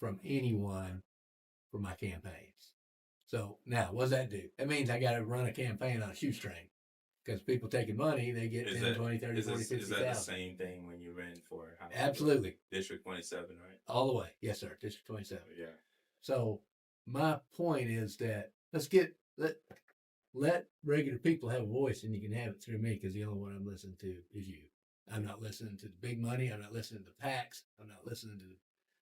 Speaker 5: from anyone for my campaigns. So now, what does that do? That means I got to run a campaign on a shoestring, because people taking money, they get 10, 20, 30, 40, 50,000.
Speaker 4: Is that the same thing when you ran for House?
Speaker 5: Absolutely.
Speaker 4: District 27, right?
Speaker 5: All the way. Yes, sir. District 27.
Speaker 4: Yeah.
Speaker 5: So my point is that let regular people have a voice, and you can have it through me, because the only one I'm listening to is you. I'm not listening to the big money. I'm not listening to PACs. I'm not listening to the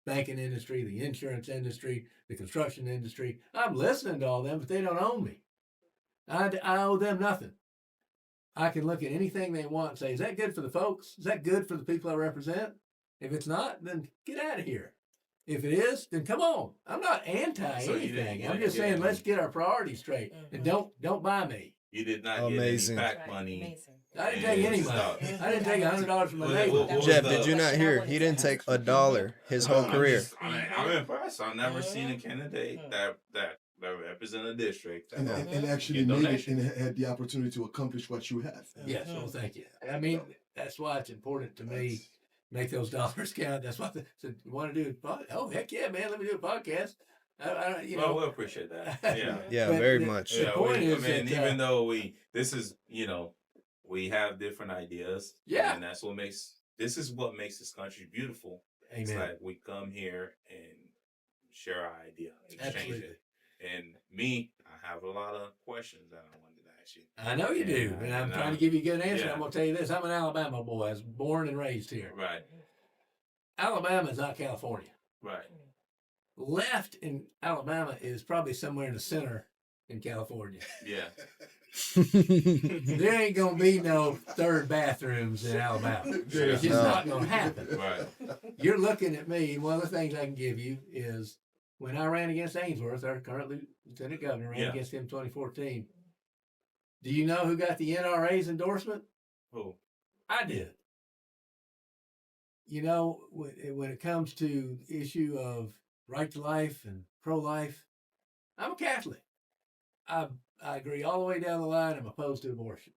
Speaker 5: banking industry, the insurance industry, the construction industry. I'm listening to all them, but they don't own me. I owe them nothing. I can look at anything they want and say, is that good for the folks? Is that good for the people I represent? If it's not, then get out of here. If it is, then come on. I'm not anti
Speaker 4: So you
Speaker 5: anything.
Speaker 4: didn't
Speaker 5: I'm just
Speaker 4: get
Speaker 5: saying
Speaker 4: any-
Speaker 5: let's get our priorities straight and don't buy me.
Speaker 4: You did not
Speaker 1: Amazing.
Speaker 4: get any
Speaker 2: That's
Speaker 4: PAC
Speaker 2: right.
Speaker 4: money.
Speaker 2: Amazing.
Speaker 5: I didn't take any money.
Speaker 4: Stuff.
Speaker 5: I didn't take $100 from my
Speaker 4: What-
Speaker 5: neighbor.
Speaker 4: what was
Speaker 1: Jeff,
Speaker 4: the-
Speaker 1: did you not
Speaker 2: Question I
Speaker 1: hear?
Speaker 2: wanted
Speaker 1: He
Speaker 2: to
Speaker 1: didn't take
Speaker 2: ask.
Speaker 1: $1 his whole
Speaker 4: I'm
Speaker 1: career.
Speaker 4: just- I'm impressed. I've never seen a candidate that represent a district that
Speaker 3: And,
Speaker 4: don't
Speaker 3: and actually
Speaker 4: get
Speaker 3: made it
Speaker 4: donations.
Speaker 3: and had the opportunity to accomplish what you have.
Speaker 5: Yes, well, thank you. I mean, that's why it's important to me. Make those dollars count. That's why so you want to do a podcast. Oh, heck yeah, man. Let me do a podcast. You
Speaker 4: Well,
Speaker 5: know,
Speaker 4: we appreciate that. Yeah.
Speaker 1: Yeah,
Speaker 5: But
Speaker 1: very
Speaker 5: the-
Speaker 1: much.
Speaker 5: The
Speaker 4: Yeah,
Speaker 5: point is
Speaker 4: I mean,
Speaker 5: that,
Speaker 4: even though this is, we have different ideas.
Speaker 5: Yeah.
Speaker 4: And that's what makes this country beautiful. It's
Speaker 5: amen.
Speaker 4: like we come here and share our idea, exchange
Speaker 5: Absolutely.
Speaker 4: it. And me, I have a lot of questions that I wanted to ask you.
Speaker 5: I know you do, and I'm trying to give you a good answer.
Speaker 4: yeah.
Speaker 5: I'm going to tell you this: I'm an Alabama boy. I was born and raised here.
Speaker 4: Right,
Speaker 5: Alabama is not California.
Speaker 4: right.
Speaker 5: Left in Alabama is probably somewhere in the center in California.
Speaker 4: Yeah.
Speaker 5: There ain't gonna be no third bathrooms in Alabama. It's just
Speaker 1: No.
Speaker 5: not gonna happen.
Speaker 4: Right.
Speaker 5: You're looking at me. One of the things I can give you is when I ran against Ainsworth, our current lieutenant governor, ran
Speaker 4: Yeah.
Speaker 5: against him in 2014. Do you know who got the NRA's endorsement?
Speaker 4: Who?
Speaker 5: I did. You know, when it comes to the issue of right to life and pro-life, I'm a Catholic. I agree all the way down the line. I'm opposed to abortion.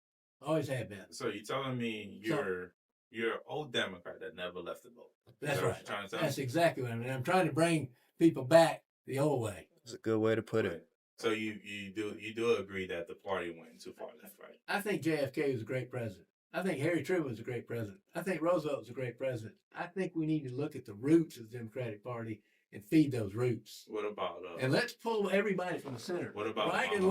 Speaker 5: Always have been.
Speaker 4: So you're telling me you're an old Democrat that never left the vote?
Speaker 5: That's
Speaker 4: Is that what
Speaker 5: right.
Speaker 4: you're trying to tell
Speaker 5: That's
Speaker 4: me?
Speaker 5: exactly what I mean. I'm trying to bring people back the old way.
Speaker 1: That's a good way to put it.
Speaker 4: Right. So you do agree that the party went too far left, right?
Speaker 5: I think JFK was a great president. I think Harry Truman was a great president. I think Roosevelt was a great president. I think we need to look at the roots of the Democratic Party and feed those roots.
Speaker 4: What about
Speaker 5: And let's pull everybody from the center,
Speaker 4: What about
Speaker 5: right and
Speaker 4: Obama?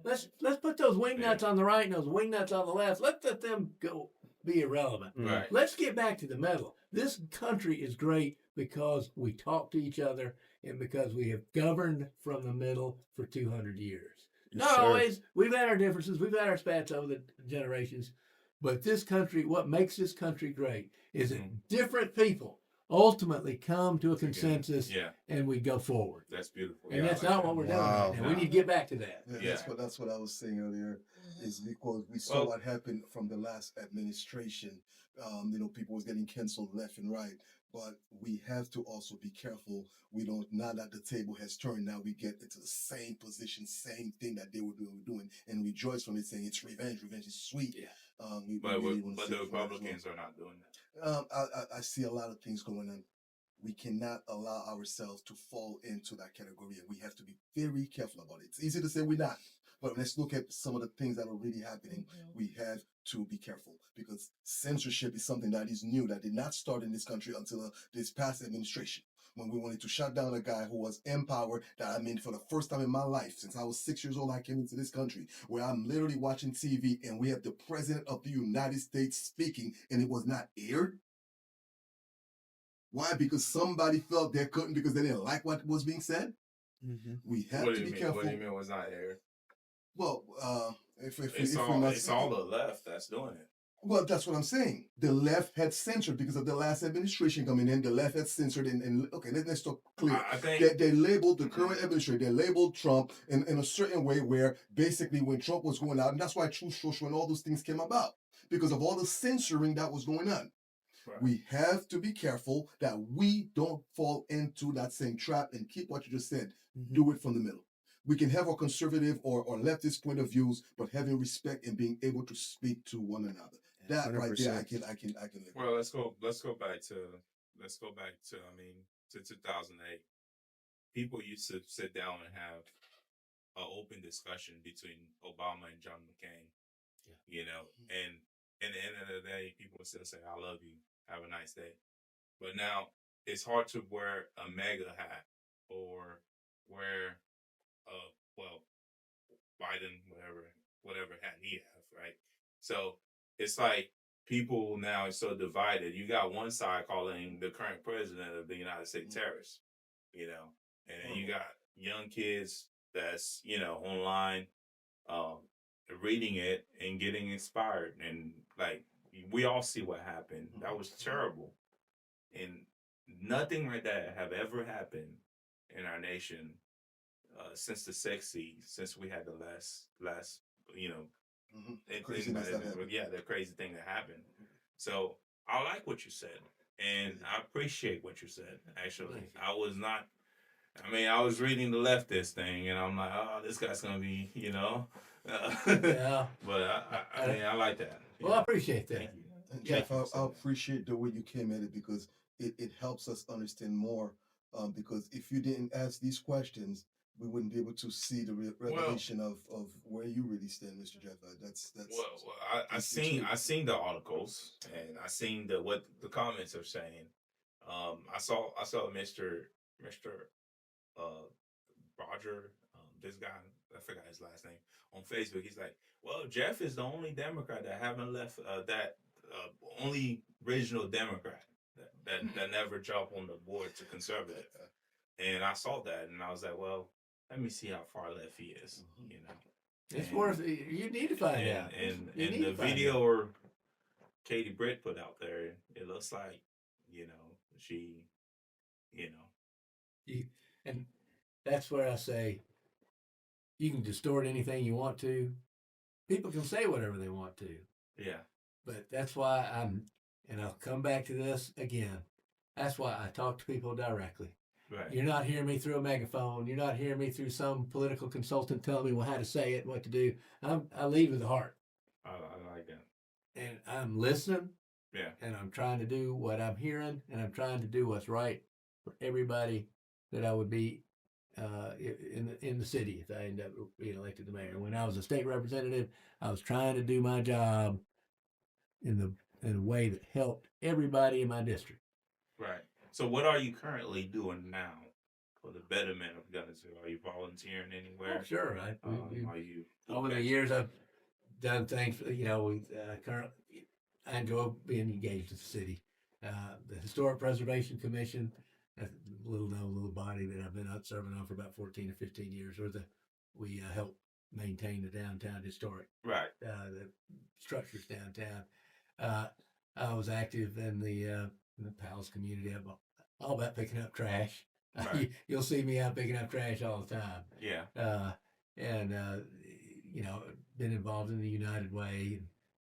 Speaker 5: left. Let's put those wingnuts on the right and those wingnuts on the left. Let's let them go be irrelevant.
Speaker 4: Right.
Speaker 5: Let's get back to the middle. This country is great because we talk to each other and because we have governed from the middle for 200 years. Not
Speaker 1: Sure.
Speaker 5: always. We've had our differences. We've had our spats over the generations. But this country, what makes this country great is that different people ultimately come to a consensus
Speaker 4: Yeah,
Speaker 5: and we go forward.
Speaker 4: that's beautiful.
Speaker 5: And
Speaker 4: Yeah, I
Speaker 5: that's
Speaker 4: like
Speaker 5: not
Speaker 4: that.
Speaker 5: what we're doing
Speaker 1: Wow.
Speaker 5: right now. We need to get back to that.
Speaker 3: Yeah,
Speaker 4: Yeah.
Speaker 3: that's what I was saying earlier. Is because we saw
Speaker 4: Well-
Speaker 3: what happened from the last administration. People was getting canceled left and right. But we have to also be careful. We don't, now that the table has turned, now we get into the same position, same thing that they were doing, and rejoice from it, saying it's revenge. Revenge is sweet.
Speaker 5: Yeah.
Speaker 4: But
Speaker 3: really wanna
Speaker 4: but
Speaker 3: see
Speaker 4: the
Speaker 3: it for that as
Speaker 4: Republicans are not doing that.
Speaker 3: I see a lot of things going on. We cannot allow ourselves to fall into that category, and we have to be very careful about it. It's easy to say we're not, but let's look at some of the things that are really happening. We have to be careful because censorship is something that is new, that did not start in this country until this past administration. When we wanted to shut down a guy who was empowered, for the first time in my life, since I was 6 years old, I came into this country where I'm literally watching TV and we have the President of the United States speaking and it was not aired. Why? Because somebody felt they couldn't because they didn't like what was being said. We have
Speaker 4: What
Speaker 3: to
Speaker 4: do you
Speaker 3: be
Speaker 4: mean?
Speaker 3: careful.
Speaker 4: What do you mean was not aired?
Speaker 3: Well, if
Speaker 4: It's
Speaker 3: we're
Speaker 4: all
Speaker 3: not,
Speaker 4: it's all the left that's doing it.
Speaker 3: well, that's what I'm saying. The left had censored because of the last administration coming in. The left had censored, and okay, let's talk clear.
Speaker 4: I think
Speaker 3: They labeled the current administration, they labeled Trump in a certain way where basically when Trump was going out, and that's why Truth Social and all those things came about because of all the censoring that was going on.
Speaker 4: Right.
Speaker 3: We have to be careful that we don't fall into that same trap and keep what you just said. Do it from the middle. We can have our conservative or leftist point of views, but having respect and being able to speak to one another. That right there, I
Speaker 1: 100%.
Speaker 3: can live.
Speaker 4: Well, let's go back to 2008. People used to sit down and have an open discussion between Obama and John McCain. And in the end of the day, people would still say, "I love you. Have a nice day." But now it's hard to wear a MAGA hat or wear Biden, whatever hat he has, right? So it's like people now are so divided. You got one side calling the current president of the United States terrorist, and then you got young kids that's online, reading it and getting inspired, and like we all see what happened. That was terrible, and nothing like that have ever happened in our nation since the '60s, since we had the last you know
Speaker 3: Craziness
Speaker 4: anybody
Speaker 3: that happened.
Speaker 4: yeah, the crazy thing that happened. So I like what you said, and I appreciate what you said. Actually,
Speaker 5: Thank you.
Speaker 4: I was not. I mean, I was reading the leftist thing, and I'm like, oh, this guy's gonna be,
Speaker 5: Yeah.
Speaker 4: but I mean, I like that.
Speaker 5: Well, I appreciate that.
Speaker 4: Thank you.
Speaker 3: And
Speaker 5: Yeah.
Speaker 3: Jeff, I appreciate the way you came at it because it helps us understand more. Because if you didn't ask these questions, we wouldn't be able to see the
Speaker 4: Well,
Speaker 3: revelation of where you really stand, Mr. Jeff. That's
Speaker 4: I
Speaker 3: that's the truth.
Speaker 4: seen the articles, and I seen what the comments are saying. I saw Mister uh Roger, this guy, I forgot his last name, on Facebook. He's like, well, Jeff is the only Democrat that haven't left, that only original Democrat that never jumped on the board to conservative. And I saw that, and I was like, well, let me see how far left he is,
Speaker 5: It's
Speaker 4: And-
Speaker 5: worth it. You need to find out.
Speaker 4: And
Speaker 5: You
Speaker 4: and
Speaker 5: need
Speaker 4: the
Speaker 5: to find
Speaker 4: video
Speaker 5: out.
Speaker 4: or Katie Britt put out there, it looks like, she,
Speaker 5: And that's where I say you can distort anything you want to. People can say whatever they want to.
Speaker 4: yeah,
Speaker 5: But that's why and I'll come back to this again. That's why I talk to people directly.
Speaker 4: right.
Speaker 5: You're not hearing me through a megaphone. You're not hearing me through some political consultant telling me how to say it, what to do. I lead with the heart,
Speaker 4: I like that.
Speaker 5: and I'm listening,
Speaker 4: Yeah,
Speaker 5: and I'm trying to do what I'm hearing, and I'm trying to do what's right for everybody that I would be in the city if I end up being elected the mayor. When I was a state representative, I was trying to do my job in a way that helped everybody in my district.
Speaker 4: right. So, what are you currently doing now for the betterment of Guntersville? Are you volunteering anywhere?
Speaker 5: Oh, sure.
Speaker 4: Are you
Speaker 5: Over the years, I've done things. We currently I enjoy being engaged with the city. The Historic Preservation Commission, a little known little body that I've been out serving on for about 14 or 15 years. We help maintain the downtown historic
Speaker 4: right?
Speaker 5: the structures downtown. I was active in the Palace community. I'm all about picking up trash.
Speaker 4: Right.
Speaker 5: You'll see me out picking up trash all the time.
Speaker 4: Yeah,
Speaker 5: And been involved in the United Way.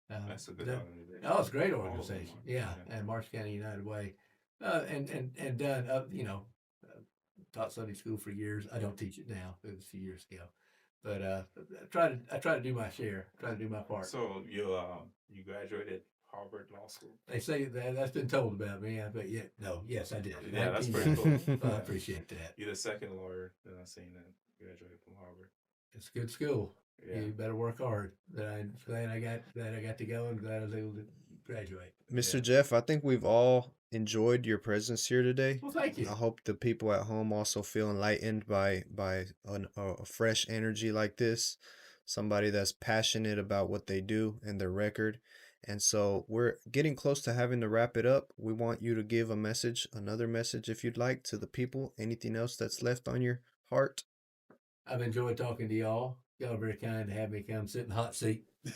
Speaker 4: that's a good
Speaker 5: done-
Speaker 4: organization.
Speaker 5: Oh, it's a great
Speaker 4: All of them
Speaker 5: organization.
Speaker 4: are.
Speaker 5: Yeah, and Marsh County United Way, and done. Taught Sunday school for years. I don't teach it now. It was a few years ago, but I try to do my share. Try to do my part.
Speaker 4: So you graduated Harvard Law School.
Speaker 5: They say that's been told about me, but yes, I did.
Speaker 4: Yeah, that's
Speaker 5: 19
Speaker 4: pretty
Speaker 5: years.
Speaker 4: cool.
Speaker 5: Well, I
Speaker 4: Yeah.
Speaker 5: appreciate that.
Speaker 4: You're the second lawyer that I've seen that graduated from Harvard.
Speaker 5: It's a good school.
Speaker 4: Yeah.
Speaker 5: You better work hard. Glad I got to go, and glad I was able to graduate.
Speaker 1: Mr.
Speaker 4: Yeah.
Speaker 1: Jeff, I think we've all enjoyed your presence here today.
Speaker 5: Well, thank you.
Speaker 1: I hope the people at home also feel enlightened by a fresh energy like this, somebody that's passionate about what they do and their record. And so we're getting close to having to wrap it up. We want you to give another message if you'd like to the people. Anything else that's left on your heart?
Speaker 5: I've enjoyed talking to y'all. Y'all are very kind to have me come sit in the hot seat.
Speaker 4: Is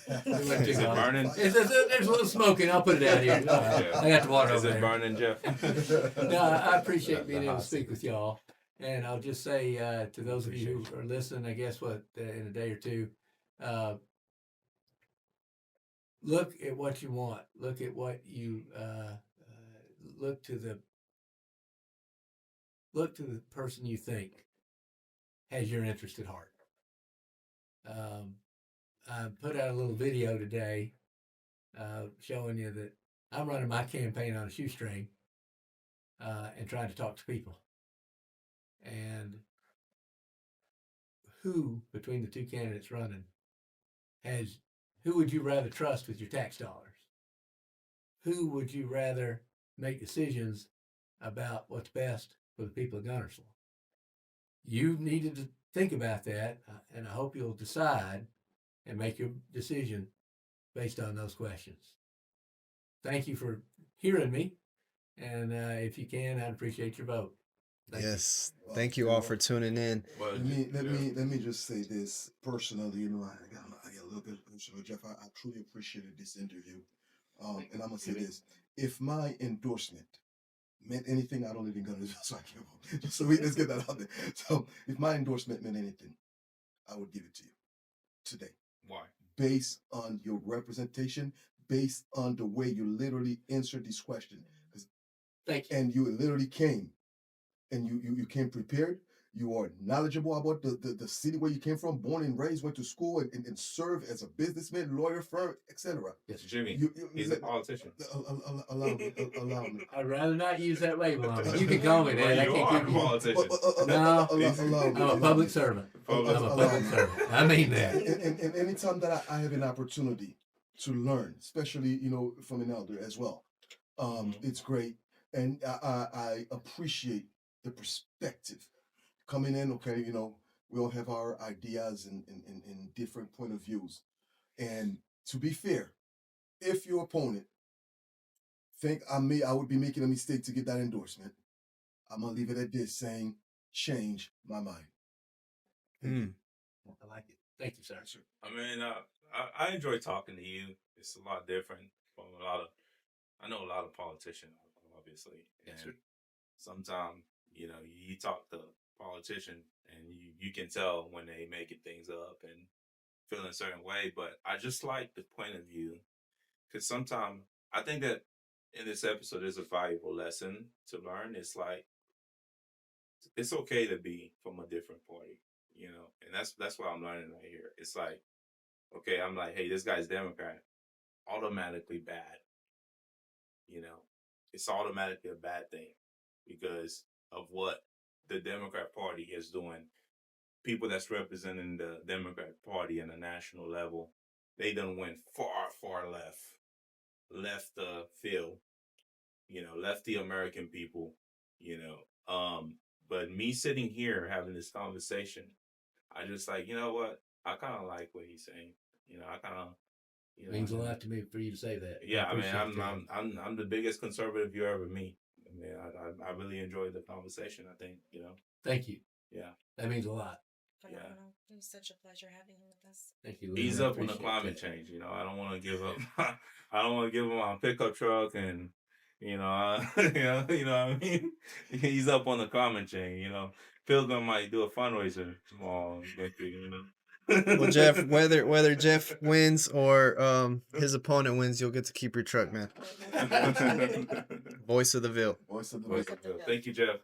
Speaker 4: it burning?
Speaker 5: There's a little smoking. I'll put it out here. I got the water
Speaker 4: Is
Speaker 5: over
Speaker 4: it
Speaker 5: there.
Speaker 4: burning, Jeff?
Speaker 5: No, I appreciate being
Speaker 4: The
Speaker 5: able to
Speaker 4: hot
Speaker 5: speak
Speaker 4: seat.
Speaker 5: with y'all. And I'll just say to those of you who are listening, I guess in a day or two, look at what you want. Look at what you look to the person you think has your interest at heart. I put out a little video today showing you that I'm running my campaign on a shoestring and trying to talk to people. And who between the two candidates running who would you rather trust with your tax dollars? Who would you rather make decisions about what's best for the people of Guntersville? You needed to think about that, and I hope you'll decide and make your decision based on those questions. Thank you for hearing me, and if you can, I'd appreciate your vote. Thank you.
Speaker 1: Yes. Thank you all for tuning in.
Speaker 4: Well,
Speaker 3: Let me just say this personally. I got a little bit personal, Jeff. I truly appreciated this interview, and I'm gonna say this: if my endorsement meant anything, I don't live in Guntersville, so I can't vote. Just so let's get that out there. So if my endorsement meant anything, I would give it to you today,
Speaker 4: Why?
Speaker 3: based on your representation, based on the way you literally answered these questions.
Speaker 5: Thank you.
Speaker 3: And you literally came, and you came prepared. You are knowledgeable about the city where you came from, born and raised, went to school, and served as a businessman, lawyer, firm, etc.
Speaker 5: Yes.
Speaker 4: Jimmy,
Speaker 3: You
Speaker 4: he's a politician.
Speaker 3: allow me, allow me.
Speaker 5: I'd rather not use that label on me. You can call me that. I
Speaker 4: you
Speaker 5: can't
Speaker 4: are a
Speaker 5: keep you.
Speaker 4: politician.
Speaker 5: No,
Speaker 3: allow me.
Speaker 5: I'm a public servant.
Speaker 4: Public
Speaker 5: I'm a
Speaker 3: allow
Speaker 5: public
Speaker 3: me.
Speaker 5: servant. I mean that.
Speaker 3: And anytime that I have an opportunity to learn, especially from an elder as well, it's great, and I appreciate the perspective coming in. Okay, we all have our ideas and different point of views, and to be fair, if your opponent think I would be making a mistake to get that endorsement, I'm gonna leave it at this, saying change my mind.
Speaker 1: Mm.
Speaker 5: I like it. Thank you, sir.
Speaker 4: I mean, I enjoy talking to you. It's a lot different from I know a lot of politicians, obviously.
Speaker 5: Yes,
Speaker 4: And
Speaker 5: sir.
Speaker 4: sometimes, you talk to politicians and you can tell when they making things up and feel a certain way. But I just like the point of view, because sometimes I think that in this episode there's a valuable lesson to learn. It's like, it's okay to be from a different party, and that's what I'm learning right here. It's like, okay, I'm like, hey, this guy's Democrat, automatically bad. It's automatically a bad thing because of what the Democrat Party is doing. People that's representing the Democrat Party in a national level, they done went far, far left the field, left the American people, you know. But me sitting here having this conversation, I just like, you know what? I kind of like what he's saying. I kind of,
Speaker 5: It means a lot to me for you to say that.
Speaker 4: yeah, I mean,
Speaker 5: appreciate that.
Speaker 4: I'm the biggest conservative you ever meet. I mean, I really enjoyed the conversation. I think,
Speaker 5: Thank you.
Speaker 4: yeah.
Speaker 5: That means a lot.
Speaker 2: Phenomenal. It was such a pleasure having you with us.
Speaker 5: Thank you, Lou.
Speaker 4: Ease
Speaker 5: I
Speaker 4: up on the
Speaker 5: appreciate
Speaker 4: climate
Speaker 5: that.
Speaker 4: change. I don't want to give up. I don't want to give him my pickup truck, and you know what I mean. Ease up on the climate change. Pilgrim might do a fundraiser tomorrow.
Speaker 1: Well, Jeff, whether Jeff wins or his opponent wins, you'll get to keep your truck, man. Voice of the Ville.
Speaker 3: Voice of the
Speaker 4: Thank you, Jeff.